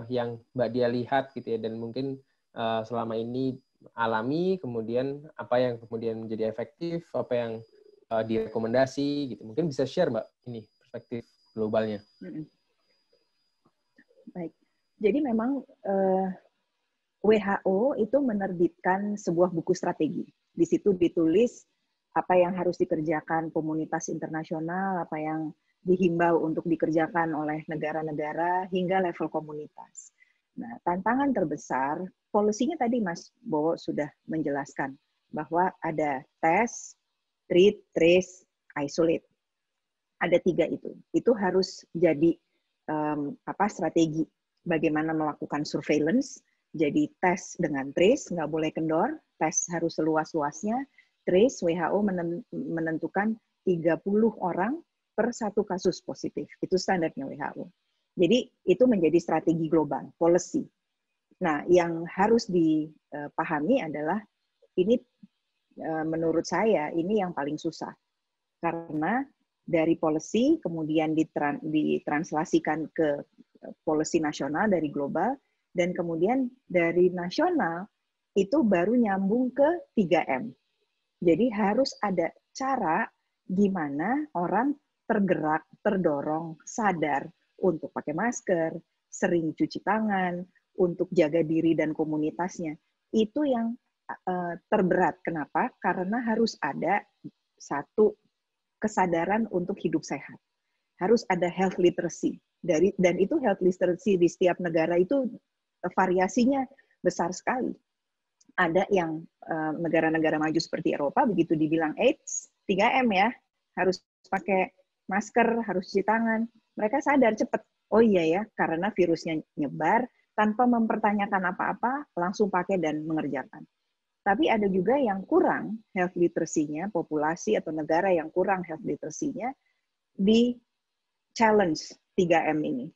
yang Mbak Diah lihat gitu ya, dan mungkin selama ini alami, kemudian apa yang kemudian menjadi efektif, apa yang direkomendasi gitu. Mungkin bisa share Mbak ini perspektif globalnya. Baik. Jadi memang WHO itu menerbitkan sebuah buku strategi. Di situ ditulis apa yang harus dikerjakan komunitas internasional, apa yang dihimbau untuk dikerjakan oleh negara-negara hingga level komunitas. Nah, tantangan terbesar, polisinya tadi Mas Bowo sudah menjelaskan bahwa ada tes, treat, trace, isolate. Ada 3 itu. Itu harus jadi strategi bagaimana melakukan surveillance. Jadi tes dengan trace, nggak boleh kendor, tes harus seluas-luasnya. Trace, WHO menentukan 30 orang per 1 kasus positif. Itu standarnya WHO. Jadi itu menjadi strategi global, policy. Nah, yang harus dipahami adalah ini menurut saya ini yang paling susah. Karena dari policy kemudian ditranslasikan ke policy nasional dari global, dan kemudian dari nasional itu baru nyambung ke 3M. Jadi harus ada cara gimana orang tergerak, terdorong, sadar untuk pakai masker, sering cuci tangan, untuk jaga diri dan komunitasnya. Itu yang terberat. Kenapa? Karena harus ada satu kesadaran untuk hidup sehat. Harus ada health literacy. Dan itu health literacy di setiap negara itu variasinya besar sekali. Ada yang negara-negara maju seperti Eropa, begitu dibilang AIDS, 3M ya, harus pakai masker, harus cuci tangan. Mereka sadar cepat, oh iya ya, karena virusnya nyebar, tanpa mempertanyakan apa-apa, langsung pakai dan mengerjakan. Tapi ada juga yang kurang health literacy-nya, populasi atau negara yang kurang health literacy-nya, di challenge 3M ini.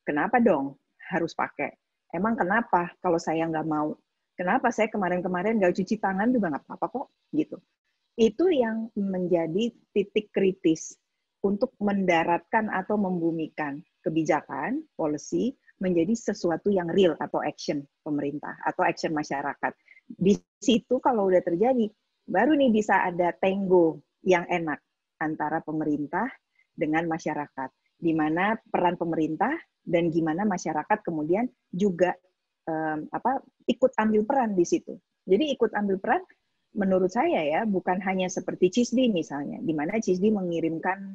Kenapa dong harus pakai? Emang kenapa kalau saya nggak mau? Kenapa saya kemarin-kemarin nggak cuci tangan juga nggak apa-apa kok? Gitu. Itu yang menjadi titik kritis untuk mendaratkan atau membumikan kebijakan, policy, menjadi sesuatu yang real atau action pemerintah atau action masyarakat. Di situ kalau udah terjadi, baru nih bisa ada tango yang enak antara pemerintah dengan masyarakat, di mana peran pemerintah dan gimana masyarakat kemudian juga ikut ambil peran di situ. Jadi ikut ambil peran menurut saya ya bukan hanya seperti CISDI misalnya, di mana CISDI mengirimkan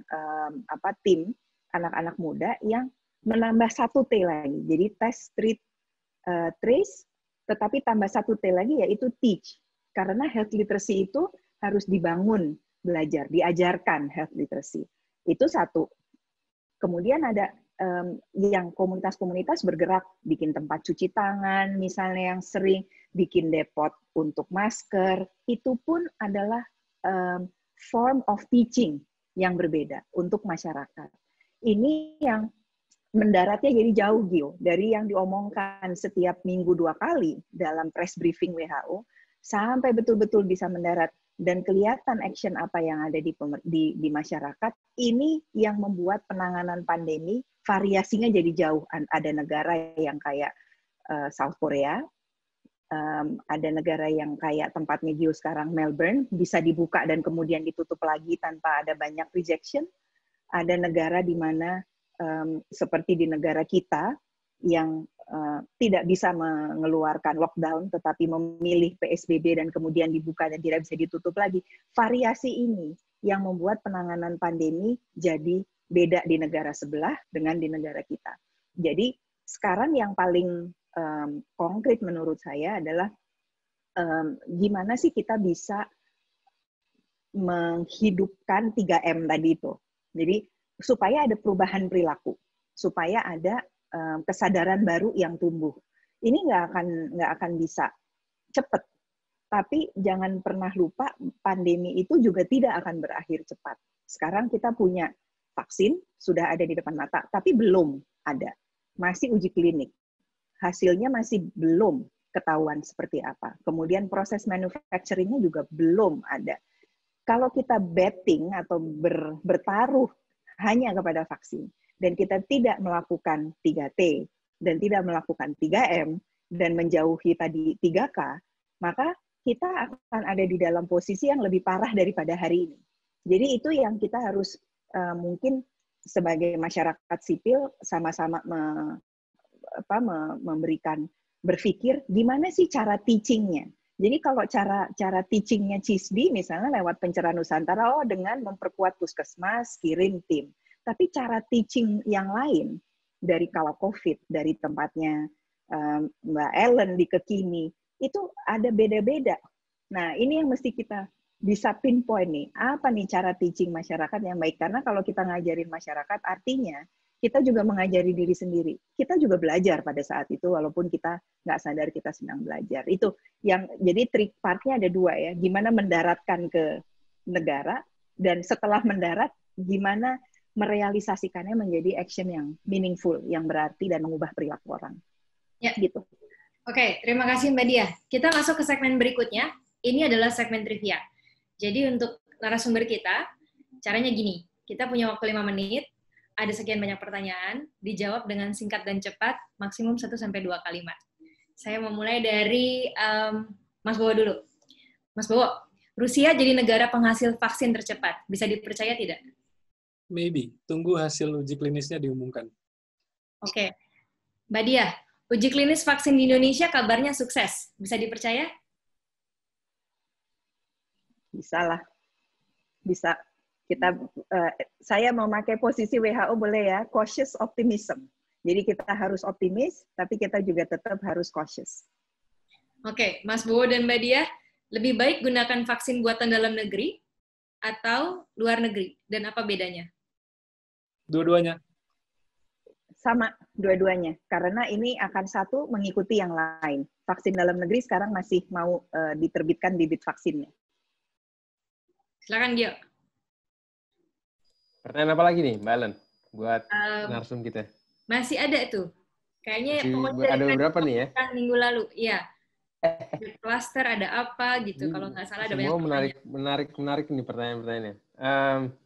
tim anak-anak muda yang menambah 1 T lagi. Jadi test, treat, trace, tetapi tambah 1 T lagi yaitu teach. Karena health literacy itu harus dibangun, belajar, diajarkan health literacy. Itu 1. Kemudian ada yang komunitas-komunitas bergerak, bikin tempat cuci tangan, misalnya yang sering, bikin depot untuk masker, itu pun adalah form of teaching yang berbeda untuk masyarakat. Ini yang mendaratnya jadi jauh, Gio, dari yang diomongkan setiap minggu 2 kali dalam press briefing WHO, sampai betul-betul bisa mendarat dan kelihatan action apa yang ada di masyarakat. Ini yang membuat penanganan pandemi variasinya jadi jauh. Ada negara yang kayak South Korea, ada negara yang kayak tempatnya Gio sekarang, Melbourne, bisa dibuka dan kemudian ditutup lagi tanpa ada banyak rejection. Ada negara di mana seperti di negara kita yang tidak bisa mengeluarkan lockdown, tetapi memilih PSBB dan kemudian dibuka dan tidak bisa ditutup lagi. Variasi ini yang membuat penanganan pandemi jadi beda di negara sebelah dengan di negara kita. Jadi sekarang yang paling konkret menurut saya adalah gimana sih kita bisa menghidupkan 3M tadi itu. Jadi supaya ada perubahan perilaku, supaya ada kesadaran baru yang tumbuh. Ini nggak akan bisa cepat, tapi jangan pernah lupa pandemi itu juga tidak akan berakhir cepat. Sekarang kita punya vaksin, sudah ada di depan mata, tapi belum ada. Masih uji klinik. Hasilnya masih belum ketahuan seperti apa. Kemudian proses manufacturing-nya juga belum ada. Kalau kita betting atau bertaruh hanya kepada vaksin, dan kita tidak melakukan 3T, dan tidak melakukan 3M, dan menjauhi tadi 3K, maka kita akan ada di dalam posisi yang lebih parah daripada hari ini. Jadi itu yang kita harus mungkin sebagai masyarakat sipil sama-sama memberikan, berpikir gimana sih cara teaching-nya. Jadi kalau cara teaching-nya CISDI misalnya lewat Pencerahan Nusantara, dengan memperkuat puskesmas, kirim tim. Tapi cara teaching yang lain dari kala COVID, dari tempatnya Mbak Ellen di Kekini, itu ada beda-beda. Nah, ini yang mesti kita bisa pinpoint nih, apa nih cara teaching masyarakat yang baik. Karena kalau kita ngajarin masyarakat, artinya kita juga mengajari diri sendiri. Kita juga belajar pada saat itu, walaupun kita nggak sadar kita sedang belajar. Itu yang jadi trik partnya ada 2 ya, gimana mendaratkan ke negara, dan setelah mendarat, gimana merealisasikannya menjadi action yang meaningful, yang berarti dan mengubah perilaku orang. Ya. Gitu. Oke, terima kasih Mbak Dia. Kita masuk ke segmen berikutnya. Ini adalah segmen trivia. Jadi untuk narasumber kita, caranya gini. Kita punya waktu 5 menit, ada sekian banyak pertanyaan, dijawab dengan singkat dan cepat, maksimum 1-2 kalimat. Saya memulai dari Mas Bowo dulu. Mas Bowo, Rusia jadi negara penghasil vaksin tercepat. Bisa dipercaya tidak? Maybe. Tunggu hasil uji klinisnya diumumkan. Oke. Mbak Dia, uji klinis vaksin di Indonesia kabarnya sukses. Bisa dipercaya? Bisa lah. Bisa. Saya mau pakai posisi WHO boleh ya, cautious optimism. Jadi kita harus optimis, tapi kita juga tetap harus cautious. Oke, Mas Bowo dan Mbak Dia, lebih baik gunakan vaksin buatan dalam negeri atau luar negeri? Dan apa bedanya? Dua-duanya. Sama, dua-duanya. Karena ini akan satu mengikuti yang lain. Vaksin dalam negeri sekarang masih mau diterbitkan bibit vaksinnya. Silakan, Gio. Pertanyaan apa lagi nih, Mbak Ellen? Buat narsum kita. Masih ada tuh. Kayaknya ada beberapa nih ya? Minggu lalu, iya. Cluster ada apa gitu, kalau nggak salah ada banyak pertanyaan. Menarik nih pertanyaan-pertanyaannya.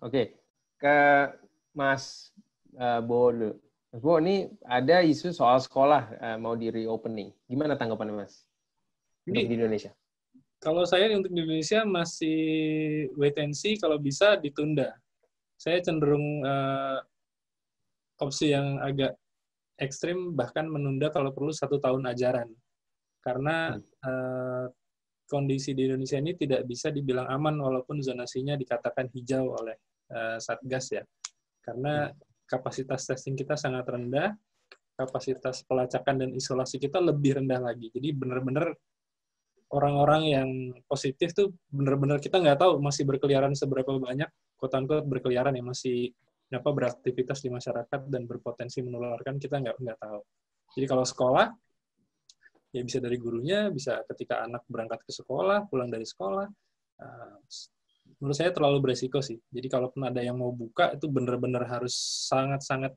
Oke. Ke Mas Bowo dulu. Mas Bowo, ini ada isu soal sekolah mau di reopening. Gimana tanggapannya, Mas? Untuk di Indonesia? Kalau saya untuk di Indonesia masih wait and see, kalau bisa ditunda. Saya cenderung opsi yang agak ekstrim, bahkan menunda kalau perlu 1 tahun ajaran. Karena kondisi di Indonesia ini tidak bisa dibilang aman walaupun zonasinya dikatakan hijau oleh Satgas ya. Karena kapasitas testing kita sangat rendah, kapasitas pelacakan dan isolasi kita lebih rendah lagi. Jadi benar-benar orang-orang yang positif tuh benar-benar kita nggak tahu masih berkeliaran seberapa banyak, quote-unquote berkeliaran ya, masih beraktivitas di masyarakat dan berpotensi menularkan, kita nggak tahu. Jadi kalau sekolah, ya bisa dari gurunya, bisa ketika anak berangkat ke sekolah, pulang dari sekolah. Menurut saya terlalu beresiko sih. Jadi kalaupun ada yang mau buka, itu benar-benar harus sangat-sangat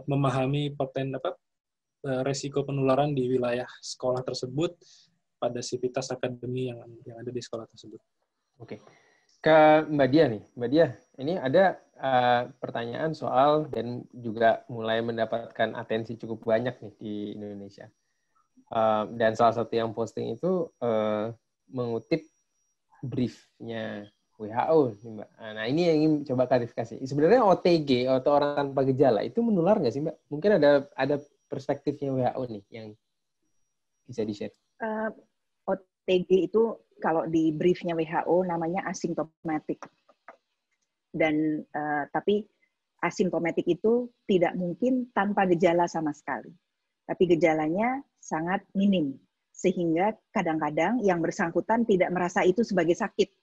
memahami resiko penularan di wilayah sekolah tersebut pada sivitas akademi yang ada di sekolah tersebut. Oke. Ke Mbak Dia nih. Mbak Dia, ini ada pertanyaan soal dan juga mulai mendapatkan atensi cukup banyak nih di Indonesia. Dan salah satu yang posting itu mengutip briefnya WHO, Mbak. Nah, ini yang ingin coba klarifikasi. Sebenarnya OTG atau orang tanpa gejala itu menular nggak sih, Mbak? Mungkin ada perspektifnya WHO nih yang bisa di-share. OTG itu kalau di briefnya WHO namanya asimptomatik. Dan tapi asimptomatik itu tidak mungkin tanpa gejala sama sekali. Tapi gejalanya sangat minim, sehingga kadang-kadang yang bersangkutan tidak merasa itu sebagai sakit.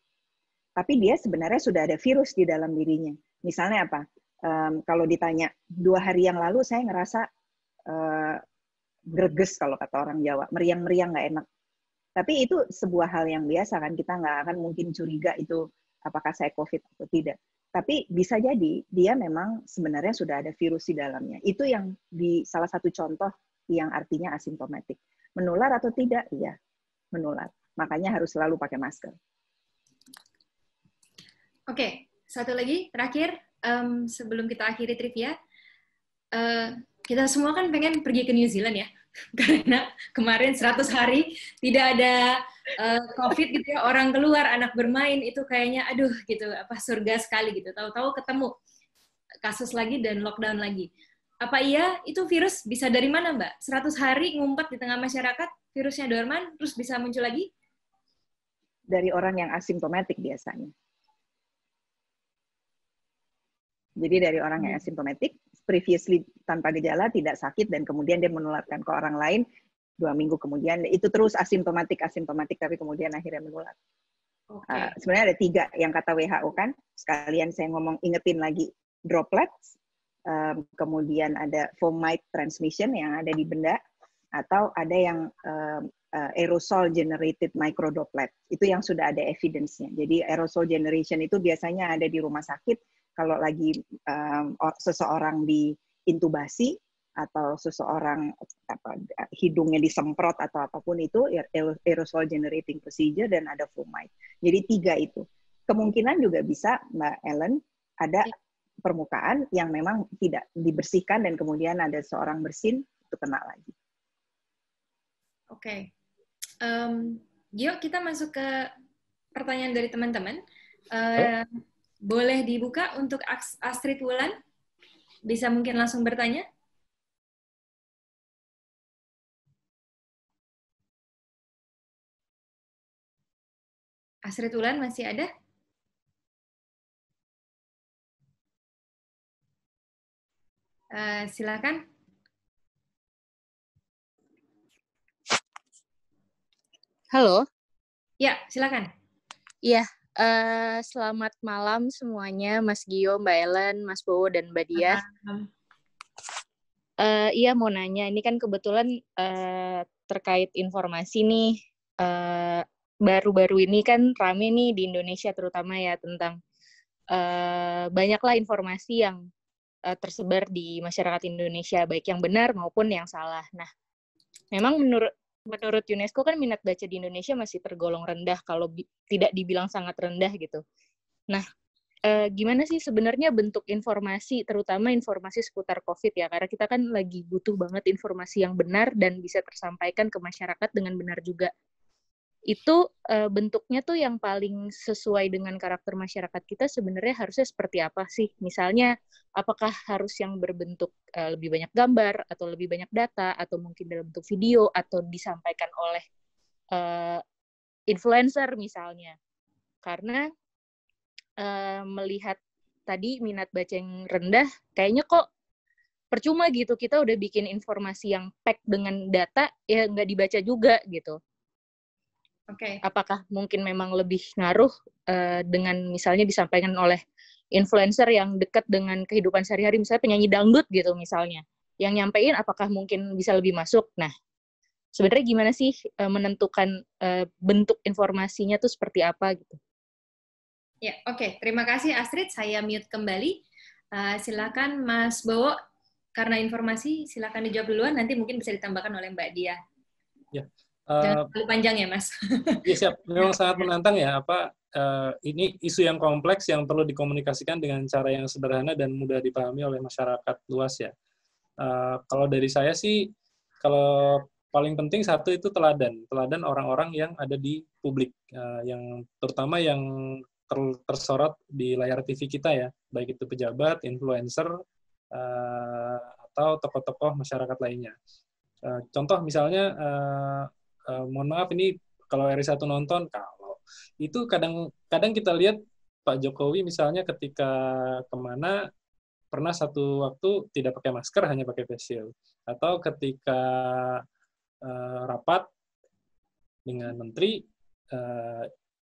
Tapi dia sebenarnya sudah ada virus di dalam dirinya. Misalnya apa? Kalau ditanya, 2 hari yang lalu saya ngerasa greges kalau kata orang Jawa, meriang-meriang nggak enak. Tapi itu sebuah hal yang biasa kan, kita nggak akan mungkin curiga itu apakah saya COVID atau tidak. Tapi bisa jadi dia memang sebenarnya sudah ada virus di dalamnya. Itu yang di salah satu contoh yang artinya asimptomatik. Menular atau tidak? Iya, menular. Makanya harus selalu pakai masker. Oke, satu lagi terakhir sebelum kita akhiri trivia, kita semua kan pengen pergi ke New Zealand ya, karena kemarin 100 hari tidak ada COVID gitu ya, orang keluar, anak bermain, itu kayaknya aduh gitu, surga sekali gitu. Tahu-tahu ketemu kasus lagi dan lockdown lagi. Apa iya itu virus bisa dari mana, Mbak? 100 hari ngumpet di tengah masyarakat, virusnya dorman, terus bisa muncul lagi? Dari orang yang asimptomatik biasanya. Jadi dari orang yang asimptomatik, previously tanpa gejala, tidak sakit, dan kemudian dia menularkan ke orang lain, 2 minggu kemudian, itu terus asimptomatik, tapi kemudian akhirnya menular. Okay. Sebenarnya ada 3 yang kata WHO kan, sekalian saya ingetin lagi, droplets, kemudian ada fomite transmission yang ada di benda, atau ada yang aerosol generated microdroplet. Itu yang sudah ada evidence-nya. Jadi aerosol generation itu biasanya ada di rumah sakit, kalau lagi seseorang diintubasi, atau seseorang hidungnya disemprot atau apapun itu, aerosol generating procedure, dan ada fomite. Jadi 3 itu. Kemungkinan juga bisa, Mbak Ellen, ada permukaan yang memang tidak dibersihkan dan kemudian ada seorang bersin, itu kena lagi. Oke. Yuk kita masuk ke pertanyaan dari teman-teman. Boleh dibuka untuk Astrid Wulan? Bisa mungkin langsung bertanya? Astrid Wulan masih ada? Silakan. Halo. Ya, silakan. Iya, selamat malam semuanya, Mas Gio, Mbak Ellen, Mas Bowo, dan Mbak Dia. Iya, mau nanya, ini kan kebetulan terkait informasi nih, baru-baru ini kan rame nih di Indonesia terutama ya, tentang banyaklah informasi yang tersebar di masyarakat Indonesia, baik yang benar maupun yang salah. Nah, memang menurut UNESCO kan minat baca di Indonesia masih tergolong rendah, kalau tidak dibilang sangat rendah gitu. Nah, gimana sih sebenarnya bentuk informasi, terutama informasi seputar COVID ya, karena kita kan lagi butuh banget informasi yang benar dan bisa tersampaikan ke masyarakat dengan benar juga. Itu bentuknya tuh yang paling sesuai dengan karakter masyarakat kita sebenarnya harusnya seperti apa sih? Misalnya, apakah harus yang berbentuk lebih banyak gambar, atau lebih banyak data, atau mungkin dalam bentuk video, atau disampaikan oleh influencer misalnya. Karena melihat tadi minat baca yang rendah, kayaknya kok percuma gitu, kita udah bikin informasi yang pack dengan data, ya nggak dibaca juga gitu. Oke. Apakah mungkin memang lebih ngaruh dengan misalnya disampaikan oleh influencer yang dekat dengan kehidupan sehari-hari, misalnya penyanyi dangdut gitu misalnya, yang nyampein apakah mungkin bisa lebih masuk? Nah, sebenarnya gimana sih menentukan bentuk informasinya tuh seperti apa gitu? Ya, oke. Terima kasih Astrid. Saya mute kembali. Silakan Mas Bowo, karena informasi silakan dijawab duluan. Nanti mungkin bisa ditambahkan oleh Mbak Dia. Ya. Jangan terlalu panjang ya, Mas. Iya siap. Memang sangat menantang ya. Ini isu yang kompleks yang perlu dikomunikasikan dengan cara yang sederhana dan mudah dipahami oleh masyarakat luas ya. Kalau dari saya sih, kalau paling penting satu itu teladan orang-orang yang ada di publik, yang terutama yang tersorot di layar TV kita ya, baik itu pejabat, influencer, atau tokoh-tokoh masyarakat lainnya. Contoh misalnya, mohon maaf ini kalau RI1 nonton, kalau itu kadang kita lihat Pak Jokowi misalnya ketika kemana pernah satu waktu tidak pakai masker, hanya pakai face shield, atau ketika rapat dengan menteri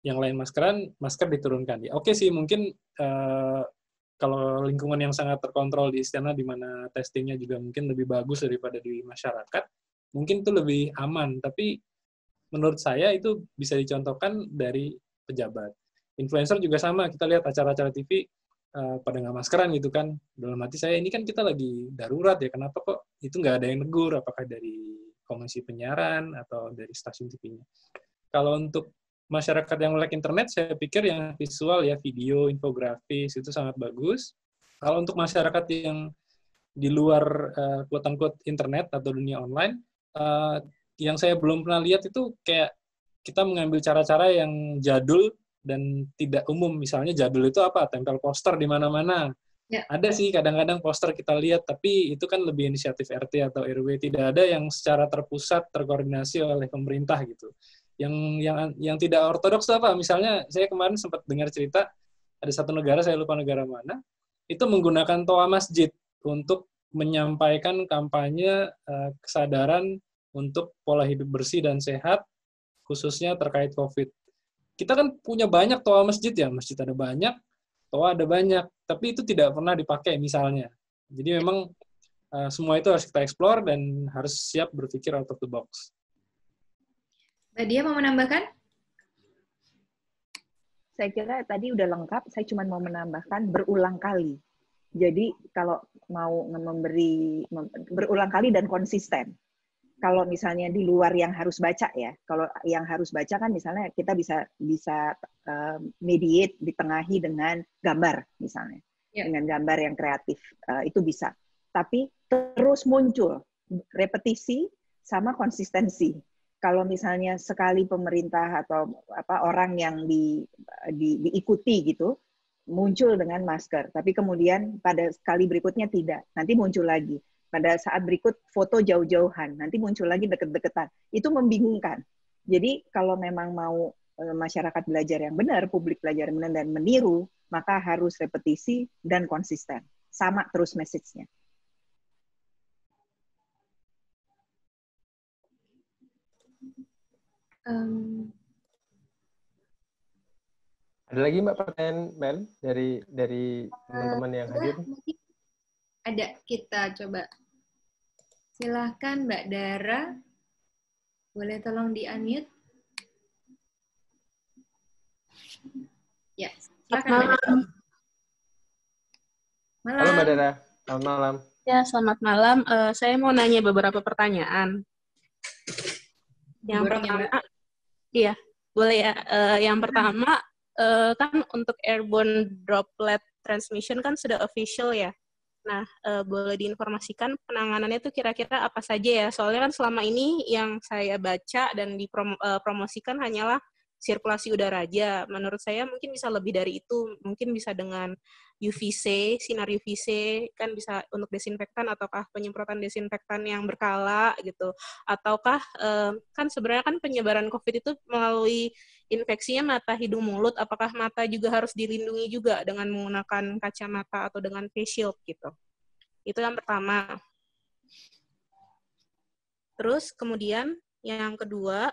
yang lain maskeran, masker diturunkan. Ya, oke sih, mungkin kalau lingkungan yang sangat terkontrol di istana, di mana testingnya juga mungkin lebih bagus daripada di masyarakat, mungkin itu lebih aman. Tapi menurut saya itu bisa dicontohkan dari pejabat. Influencer juga sama, kita lihat acara-acara TV pada nggak maskeran gitu kan. Dalam hati saya, ini kan kita lagi darurat ya, kenapa kok itu nggak ada yang negur, apakah dari komisi penyiaran atau dari stasiun TV-nya. Kalau untuk masyarakat yang melek internet, saya pikir yang visual ya, video, infografis, itu sangat bagus. Kalau untuk masyarakat yang di luar quote-unquote internet atau dunia online, yang saya belum pernah lihat itu kayak kita mengambil cara-cara yang jadul dan tidak umum. Misalnya jadul itu apa? Tempel poster di mana-mana. Ya. Ada sih kadang-kadang poster kita lihat, tapi itu kan lebih inisiatif RT atau RW. Tidak ada yang secara terpusat, terkoordinasi oleh pemerintah gitu. Yang tidak ortodoks apa? Misalnya saya kemarin sempat dengar cerita, ada satu negara, saya lupa negara mana, itu menggunakan toa masjid untuk menyampaikan kampanye kesadaran untuk pola hidup bersih dan sehat, khususnya terkait COVID. Kita kan punya banyak toa masjid ya, masjid ada banyak, toa ada banyak, tapi itu tidak pernah dipakai misalnya. Jadi memang semua itu harus kita explore dan harus siap berpikir out of the box. Mbak Dia mau menambahkan? Saya kira tadi udah lengkap, saya cuma mau menambahkan berulang kali. Jadi kalau mau memberi berulang kali dan konsisten. Kalau misalnya di luar yang harus baca ya, kalau yang harus baca kan misalnya kita bisa mediate ditengahi dengan gambar misalnya, dengan gambar yang kreatif itu bisa. Tapi terus muncul repetisi sama konsistensi. Kalau misalnya sekali pemerintah atau orang yang diikuti gitu muncul dengan masker, tapi kemudian pada kali berikutnya tidak, nanti muncul lagi. Pada saat berikut foto jauh-jauhan, nanti muncul lagi deket-deketan. Itu membingungkan. Jadi kalau memang mau masyarakat belajar yang benar, publik belajar yang benar dan meniru, maka harus repetisi dan konsisten. Sama terus message-nya. Ada lagi Mbak pertanyaan Mel dari teman-teman yang hadir? Ada, kita coba. Silahkan Mbak Dara, boleh tolong di-unmute? Ya, silakan Mbak Dara. Malam. Halo Mbak Dara, selamat malam. Ya, selamat malam. Saya mau nanya beberapa pertanyaan. Yang pertama, iya, boleh ya. Yang pertama, kan untuk airborne droplet transmission kan sudah official ya. Nah, boleh diinformasikan penanganannya itu kira-kira apa saja ya? Soalnya kan selama ini yang saya baca dan dipromosikan hanyalah sirkulasi udara aja. Menurut saya mungkin bisa lebih dari itu. Mungkin bisa dengan UVC, sinar UVC, kan bisa untuk desinfektan, ataukah penyemprotan desinfektan yang berkala gitu. Ataukah, kan sebenarnya kan penyebaran COVID itu melalui infeksinya mata, hidung, mulut. Apakah mata juga harus dilindungi juga dengan menggunakan kacamata atau dengan face shield gitu. Itu yang pertama. Terus kemudian yang kedua,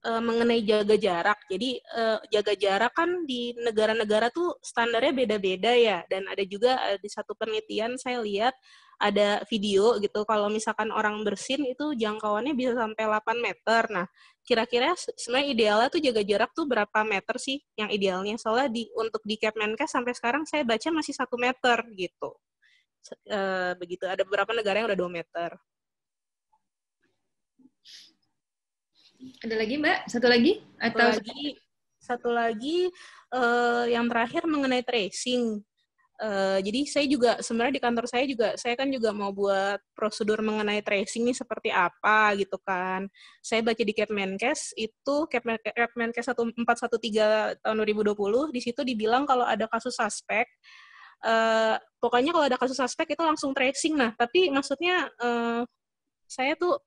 mengenai jaga jarak. Jadi jaga jarak kan di negara-negara tuh standarnya beda-beda ya. Dan ada juga di satu penelitian saya lihat ada video gitu, kalau misalkan orang bersin itu jangkauannya bisa sampai 8 meter. Nah, kira-kira sebenarnya idealnya tuh jaga jarak tuh berapa meter sih yang idealnya? Soalnya untuk di Kepmenkes sampai sekarang saya baca masih 1 meter gitu. Begitu, ada beberapa negara yang udah 2 meter. Ada lagi Mbak? Satu lagi? Satu lagi yang terakhir mengenai tracing. Jadi saya juga sebenarnya di kantor saya kan juga mau buat prosedur mengenai tracing nih seperti apa gitu kan. Saya baca di Kepmenkes itu Kepmenkes 1413 tahun 2020 di situ dibilang kalau ada kasus suspek pokoknya kalau ada kasus suspek itu langsung tracing. Nah, tapi maksudnya saya tuh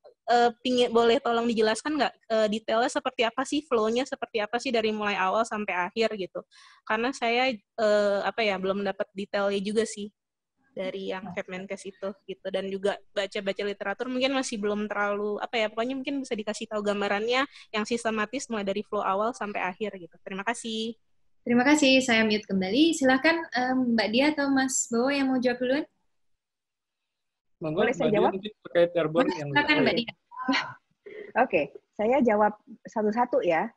boleh tolong dijelaskan nggak detailnya seperti apa sih, flow-nya seperti apa sih dari mulai awal sampai akhir gitu. Karena saya belum dapat detailnya juga sih dari yang Kepmenkes itu gitu, dan juga baca-baca literatur mungkin masih belum terlalu pokoknya mungkin bisa dikasih tahu gambarannya yang sistematis mulai dari flow awal sampai akhir gitu. Terima kasih. Terima kasih, saya mute kembali. Silakan Mbak Dia atau Mas Bowo yang mau jawab duluan. Boleh saya jawab? Terkait airborne yang silakan Mbak Dia. Oke, saya jawab satu-satu ya.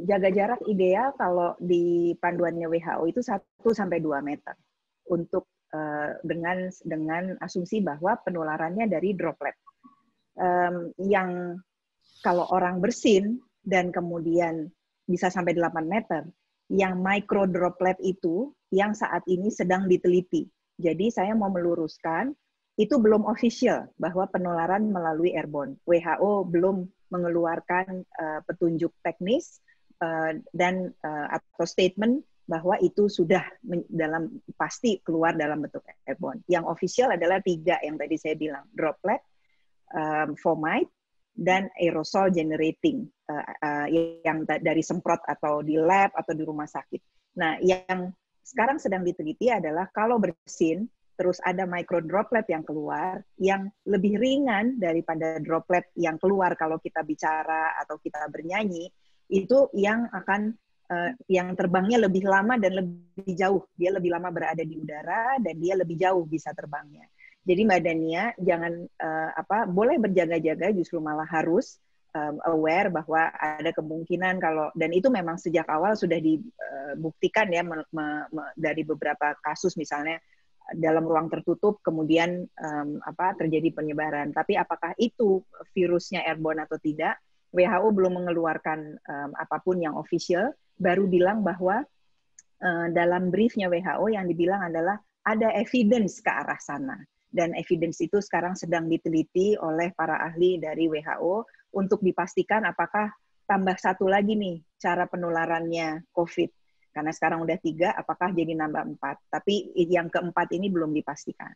Jaga jarak ideal kalau di panduannya WHO itu 1-2 meter untuk dengan asumsi bahwa penularannya dari droplet. Yang kalau orang bersin dan kemudian bisa sampai 8 meter, yang micro droplet itu yang saat ini sedang diteliti. Jadi saya mau meluruskan, itu belum official bahwa penularan melalui airborne. WHO belum mengeluarkan petunjuk teknis dan atau statement bahwa itu sudah pasti keluar dalam bentuk airborne. Yang official adalah 3 yang tadi saya bilang, droplet, fomite, dan aerosol generating yang dari semprot atau di lab atau di rumah sakit. Nah, yang sekarang sedang diteliti adalah kalau bersin terus ada micro droplet yang keluar, yang lebih ringan daripada droplet yang keluar kalau kita bicara atau kita bernyanyi, itu yang akan yang terbangnya lebih lama dan lebih jauh. Dia lebih lama berada di udara dan dia lebih jauh bisa terbangnya. Jadi Mbak Dania jangan boleh berjaga-jaga, justru malah harus aware bahwa ada kemungkinan kalau, dan itu memang sejak awal sudah dibuktikan ya dari beberapa kasus misalnya dalam ruang tertutup kemudian terjadi penyebaran. Tapi apakah itu virusnya airborne atau tidak? WHO belum mengeluarkan apapun yang official, baru bilang bahwa dalam briefnya WHO yang dibilang adalah ada evidence ke arah sana. Dan evidence itu sekarang sedang diteliti oleh para ahli dari WHO untuk dipastikan apakah tambah satu lagi nih cara penularannya COVID. Karena sekarang udah 3, apakah jadi nambah 4? Tapi yang keempat ini belum dipastikan.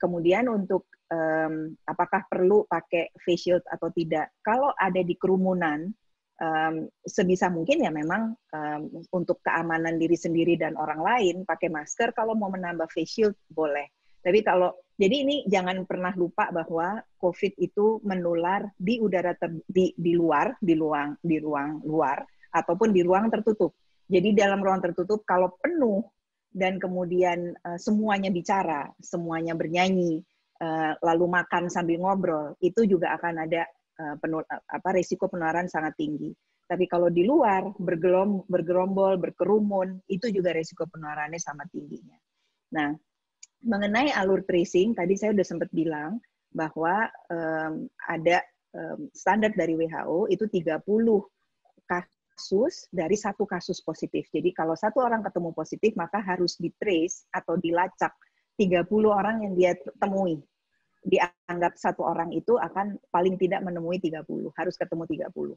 Kemudian untuk apakah perlu pakai face shield atau tidak? Kalau ada di kerumunan, sebisa mungkin ya memang untuk keamanan diri sendiri dan orang lain pakai masker. Kalau mau menambah face shield boleh. Tapi jadi ini jangan pernah lupa bahwa COVID itu menular di udara di ruang luar ataupun di ruang tertutup. Jadi dalam ruang tertutup kalau penuh dan kemudian semuanya bicara, semuanya bernyanyi, lalu makan sambil ngobrol, itu juga akan ada risiko penularan sangat tinggi. Tapi kalau di luar bergerombol, berkerumun, itu juga risiko penularannya sama tingginya. Nah, mengenai alur tracing, tadi saya sudah sempat bilang bahwa ada standar dari WHO itu 30 kasus dari 1 kasus positif. Jadi kalau 1 orang ketemu positif, maka harus di-trace atau dilacak 30 orang yang dia temui. Dianggap 1 orang itu akan paling tidak menemui 30, harus ketemu 30.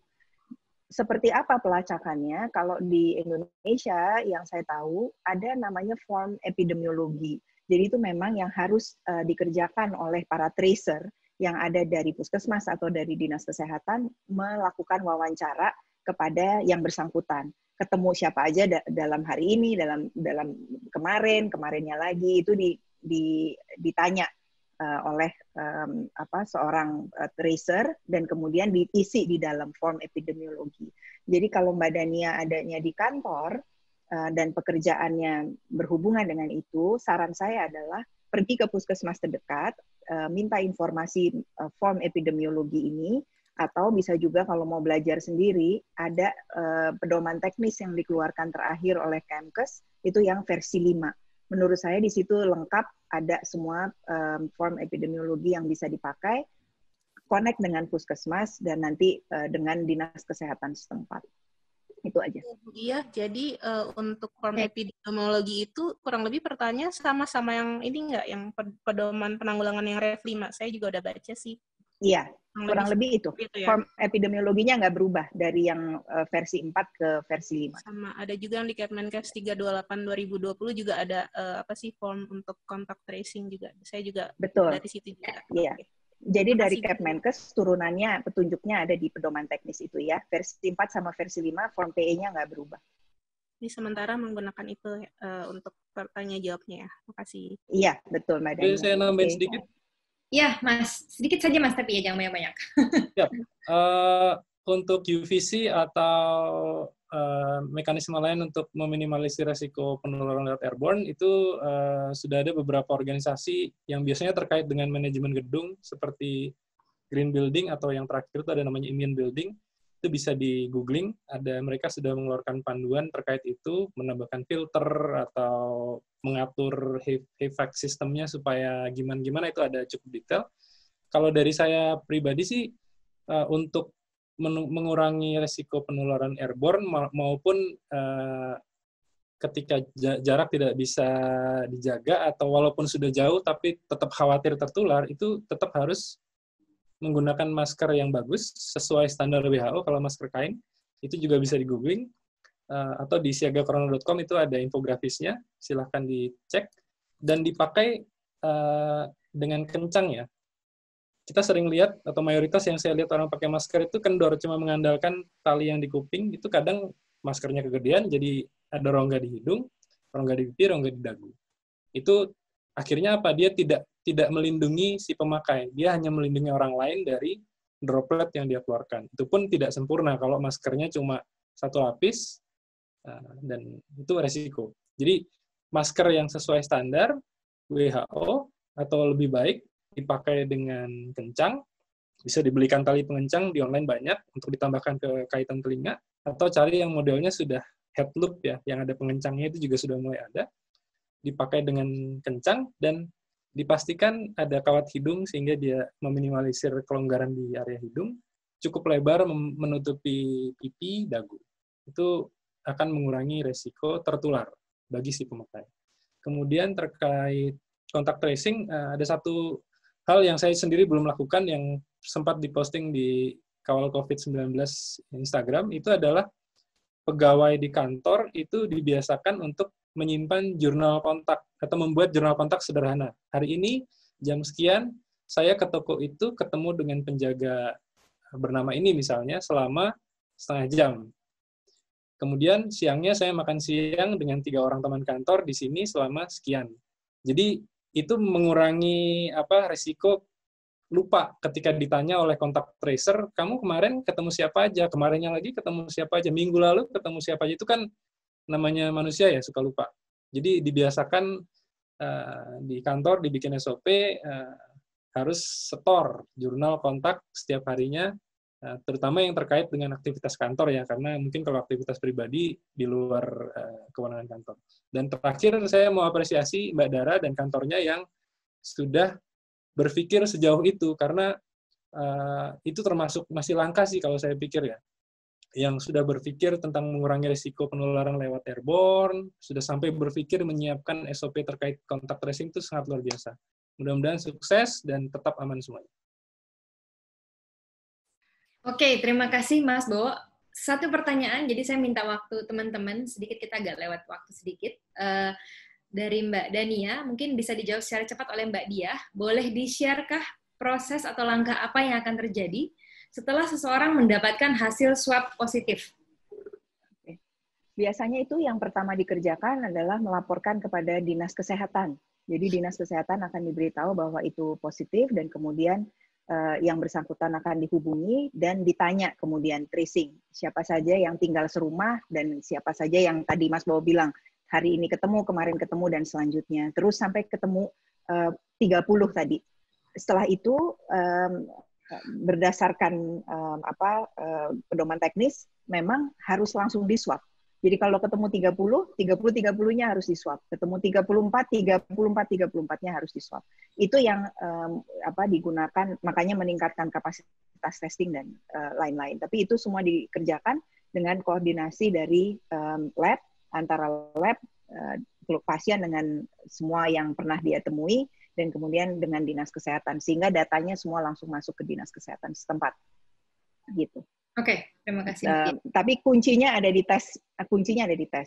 Seperti apa pelacakannya? Kalau di Indonesia yang saya tahu ada namanya form epidemiologi. Jadi itu memang yang harus dikerjakan oleh para tracer yang ada dari puskesmas atau dari dinas kesehatan, melakukan wawancara kepada yang bersangkutan. Ketemu siapa aja dalam hari ini, dalam kemarinnya lagi, itu ditanya oleh seorang tracer dan kemudian diisi di dalam form epidemiologi. Jadi kalau Mbak Dania adanya di kantor dan pekerjaannya berhubungan dengan itu, saran saya adalah pergi ke puskesmas terdekat, minta informasi form epidemiologi ini, atau bisa juga kalau mau belajar sendiri, ada pedoman teknis yang dikeluarkan terakhir oleh Kemkes, itu yang versi 5. Menurut saya di situ lengkap, ada semua form epidemiologi yang bisa dipakai, connect dengan puskesmas, dan nanti dengan dinas kesehatan setempat. Itu aja. Iya, jadi untuk form epidemiologi itu kurang lebih pertanyaan sama-sama yang ini nggak, yang pedoman penanggulangan yang Rev 5. Saya juga udah baca sih. Iya, kurang lebih itu. Ya. Form epidemiologinya nggak berubah dari yang versi 4 ke versi 5. Sama, ada juga yang di Kemenkes 328/2020 juga ada form untuk contact tracing juga. Saya juga dari situ juga. Iya. Jadi dari Kemenkes turunannya, petunjuknya ada di pedoman teknis itu ya. Versi 4 sama versi 5, form PE-nya nggak berubah. Ini sementara menggunakan itu untuk pertanyaan jawabnya ya. Makasih. Iya, betul Mbak Dania. Saya nambahin sedikit. Ya, Mas. Sedikit saja, Mas, tapi ya jangan banyak-banyak. Ya. Untuk UVC atau mekanisme lain untuk meminimalisir resiko penularan lewat airborne, itu sudah ada beberapa organisasi yang biasanya terkait dengan manajemen gedung, seperti Green Building, atau yang terakhir itu ada namanya Immune Building. Itu bisa di-googling, mereka sudah mengeluarkan panduan terkait itu, menambahkan filter atau mengatur HVAC sistemnya supaya gimana-gimana, itu ada cukup detail. Kalau dari saya pribadi sih, untuk mengurangi resiko penularan airborne maupun ketika jarak tidak bisa dijaga atau walaupun sudah jauh tapi tetap khawatir tertular, itu tetap harus menggunakan masker yang bagus sesuai standar WHO. Kalau masker kain itu juga bisa di-googling, atau di siagacorona.com itu ada infografisnya, silahkan dicek dan dipakai dengan kencang ya. Kita sering lihat, atau mayoritas yang saya lihat orang pakai masker itu kendor, cuma mengandalkan tali yang di kuping, itu kadang maskernya kegedean, jadi ada rongga di hidung, rongga di pipi, rongga di dagu. Itu akhirnya apa? Dia tidak melindungi si pemakai, dia hanya melindungi orang lain dari droplet yang dia keluarkan. Itu pun tidak sempurna kalau maskernya cuma satu lapis, dan itu resiko. Jadi masker yang sesuai standar WHO atau lebih baik dipakai dengan kencang, bisa dibelikan tali pengencang di online banyak untuk ditambahkan ke kaitan telinga, atau cari yang modelnya sudah head loop ya, yang ada pengencangnya itu juga sudah mulai ada, dipakai dengan kencang dan dipastikan ada kawat hidung sehingga dia meminimalisir kelonggaran di area hidung, cukup lebar menutupi pipi, dagu. Itu akan mengurangi resiko tertular bagi si pemakai. Kemudian terkait contact tracing, ada satu hal yang saya sendiri belum lakukan yang sempat diposting di Kawal COVID-19 Instagram, itu adalah pegawai di kantor itu dibiasakan untuk menyimpan jurnal kontak atau membuat jurnal kontak sederhana. Hari ini jam sekian saya ke toko itu ketemu dengan penjaga bernama ini misalnya selama setengah jam. Kemudian siangnya saya makan siang dengan 3 orang teman kantor di sini selama sekian. Jadi itu mengurangi risiko lupa ketika ditanya oleh kontak tracer, kamu kemarin ketemu siapa aja, kemarinnya lagi ketemu siapa aja, minggu lalu ketemu siapa aja, itu kan namanya manusia ya, suka lupa. Jadi dibiasakan di kantor dibikin SOP, harus setor jurnal kontak setiap harinya, terutama yang terkait dengan aktivitas kantor ya, karena mungkin kalau aktivitas pribadi di luar kewenangan kantor. Dan terakhir saya mau apresiasi Mbak Dara dan kantornya yang sudah berpikir sejauh itu, karena itu termasuk masih langka sih kalau saya pikir ya, yang sudah berpikir tentang mengurangi risiko penularan lewat airborne, sudah sampai berpikir menyiapkan SOP terkait kontak tracing, itu sangat luar biasa. Mudah-mudahan sukses dan tetap aman semuanya. Oke, terima kasih Mas Bo. Satu pertanyaan, jadi saya minta waktu teman-teman, sedikit kita agak lewat waktu sedikit. Dari Mbak Dania, mungkin bisa dijawab secara cepat oleh Mbak Diah. Boleh di-share-kah proses atau langkah apa yang akan terjadi setelah seseorang mendapatkan hasil swab positif? Biasanya itu yang pertama dikerjakan adalah melaporkan kepada dinas kesehatan Jadi dinas kesehatan akan diberitahu bahwa itu positif dan kemudian yang bersangkutan akan dihubungi dan ditanya kemudian tracing siapa saja yang tinggal serumah dan siapa saja yang tadi Mas Bowo bilang hari ini ketemu, kemarin ketemu dan selanjutnya terus sampai ketemu 30 tadi. Setelah itu berdasarkan pedoman teknis memang harus langsung di-swab. Jadi kalau ketemu 30-nya harus di-swab. Ketemu 34-nya harus di-swab. Itu yang digunakan, makanya meningkatkan kapasitas testing dan lain-lain. Tapi itu semua dikerjakan dengan koordinasi dari lab, antara lab, pasien dengan semua yang pernah dia temui, dan kemudian dengan dinas kesehatan. Sehingga datanya semua langsung masuk ke dinas kesehatan setempat. Gitu. Oke, terima kasih. Tapi kuncinya ada di tes.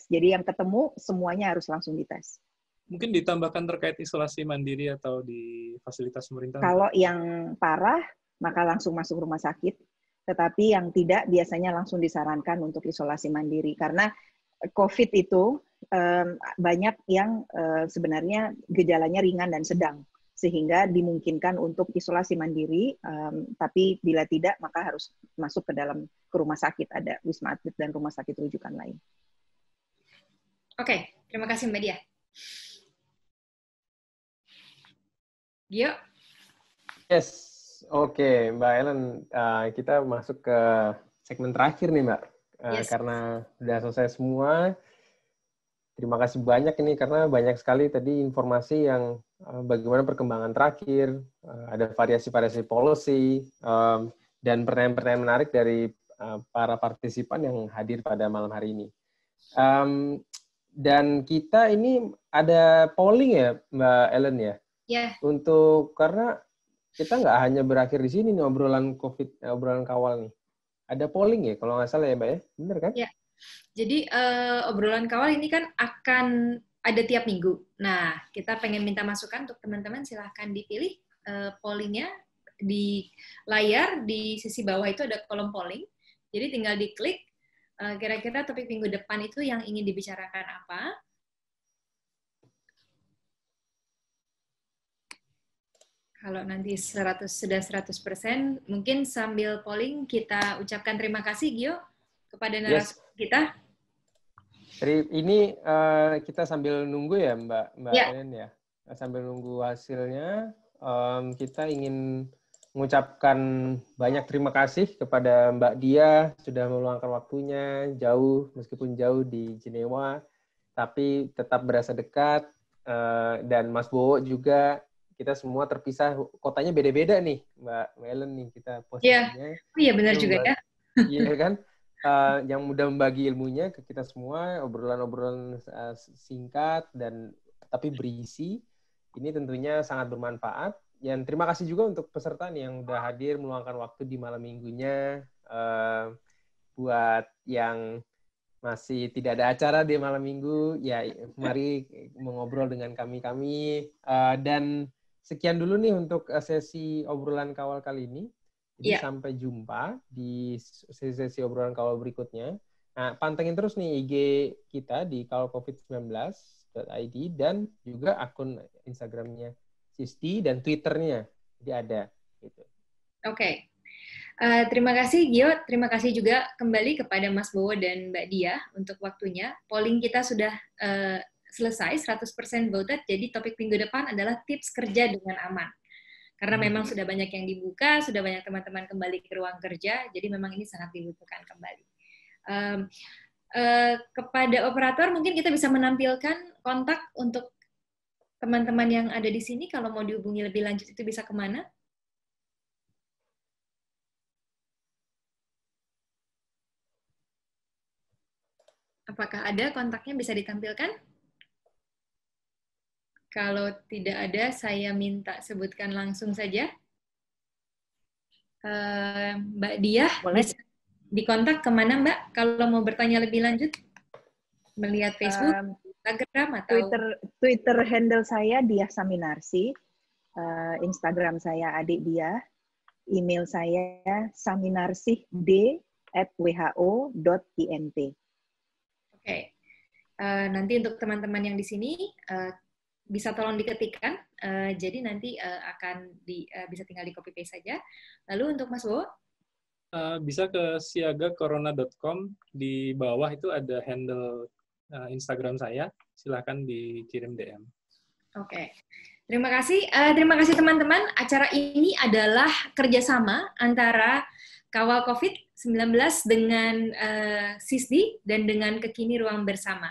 Jadi yang ketemu semuanya harus langsung dites. Mungkin ditambahkan terkait isolasi mandiri atau di fasilitas pemerintah. Kalau yang parah maka langsung masuk rumah sakit. Tetapi yang tidak biasanya langsung disarankan untuk isolasi mandiri karena COVID itu banyak yang sebenarnya gejalanya ringan dan sedang. Sehingga dimungkinkan untuk isolasi mandiri, tapi bila tidak maka harus masuk ke rumah sakit, ada Wisma Atlet dan rumah sakit rujukan lain. Oke, terima kasih Mbak Dia. Gio? Yes, oke Mbak Ellen, kita masuk ke segmen terakhir nih Mbak, karena sudah selesai semua. Terima kasih banyak ini karena banyak sekali tadi informasi yang bagaimana perkembangan terakhir, ada variasi-variasi policy, dan pertanyaan-pertanyaan menarik dari para partisipan yang hadir pada malam hari ini. Dan kita ini ada polling ya Mbak Ellen ya? Yeah. Karena kita nggak hanya berakhir di sini nih obrolan kawal nih. Ada polling ya kalau nggak salah ya Mbak ya? Bener kan? Yeah. Jadi obrolan kawal ini kan akan ada tiap minggu. Nah, kita pengen minta masukan untuk teman-teman, silahkan dipilih pollingnya di layar, di sisi bawah itu ada kolom polling. Jadi tinggal diklik, kira-kira topik minggu depan itu yang ingin dibicarakan apa. Kalau nanti sudah 100%, mungkin sambil polling kita ucapkan terima kasih, Gio, kepada narasumber kita. Jadi ini kita sambil nunggu ya Mbak Ellen ya. Sambil nunggu hasilnya, kita ingin mengucapkan banyak terima kasih kepada Mbak Dia sudah meluangkan waktunya meskipun jauh di Jenewa, tapi tetap berasa dekat, dan Mas Bowo juga. Kita semua terpisah, kotanya beda-beda nih Mbak Ellen nih kita posisinya. Iya benar juga ya. Iya kan? Yang mudah membagi ilmunya ke kita semua, obrolan-obrolan singkat dan tapi berisi. Ini tentunya sangat bermanfaat. Dan terima kasih juga untuk peserta nih yang udah hadir meluangkan waktu di malam minggunya. Buat yang masih tidak ada acara di malam minggu, ya mari mengobrol dengan kami. Dan sekian dulu nih untuk sesi obrolan kawal kali ini. Jadi sampai jumpa di sesi obrolan kawal berikutnya. Nah, pantengin terus nih IG kita di kawalcovid19.id dan juga akun Instagramnya Sisti dan Twitternya. Jadi ada. Gitu. Oke. Terima kasih Gio. Terima kasih juga kembali kepada Mas Bowo dan Mbak Dia untuk waktunya. Polling kita sudah selesai, 100% voted. Jadi topik minggu depan adalah tips kerja dengan aman. Karena memang sudah banyak yang dibuka, sudah banyak teman-teman kembali ke ruang kerja, jadi memang ini sangat dibutuhkan kembali. Kepada operator, mungkin kita bisa menampilkan kontak untuk teman-teman yang ada di sini, kalau mau dihubungi lebih lanjut itu bisa kemana? Apakah ada kontaknya bisa ditampilkan? Kalau tidak ada, saya minta sebutkan langsung saja. Mbak Dia, bisa dikontak kemana Mbak? Kalau mau bertanya lebih lanjut, melihat Facebook, Instagram, atau Twitter handle saya Dia Saminarsi, Instagram saya Adik Dia, email saya saminarsih@who.int. Oke. Nanti untuk teman-teman yang di sini, bisa tolong diketikkan. Jadi nanti akan bisa tinggal di copy paste saja. Lalu untuk Mas Bowo? Bisa ke siagacorona.com, di bawah itu ada handle Instagram saya, silakan dikirim DM. Oke. Terima kasih teman-teman. Acara ini adalah kerjasama antara Kawal COVID-19 dengan SISDI dan dengan Kekini Ruang Bersama.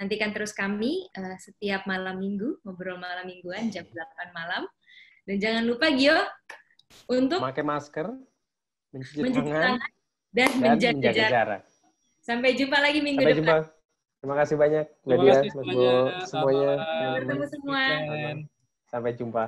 Nantikan terus kami setiap malam minggu, ngobrol malam mingguan jam 8 malam. Dan jangan lupa, Gio, untuk pakai masker, mencuci tangan, dan menjaga jarak. Sampai jumpa lagi minggu depan. depan. Terima kasih banyak, Terima kasih Mas Bo, semuanya. Bertemu semua. Sampai jumpa.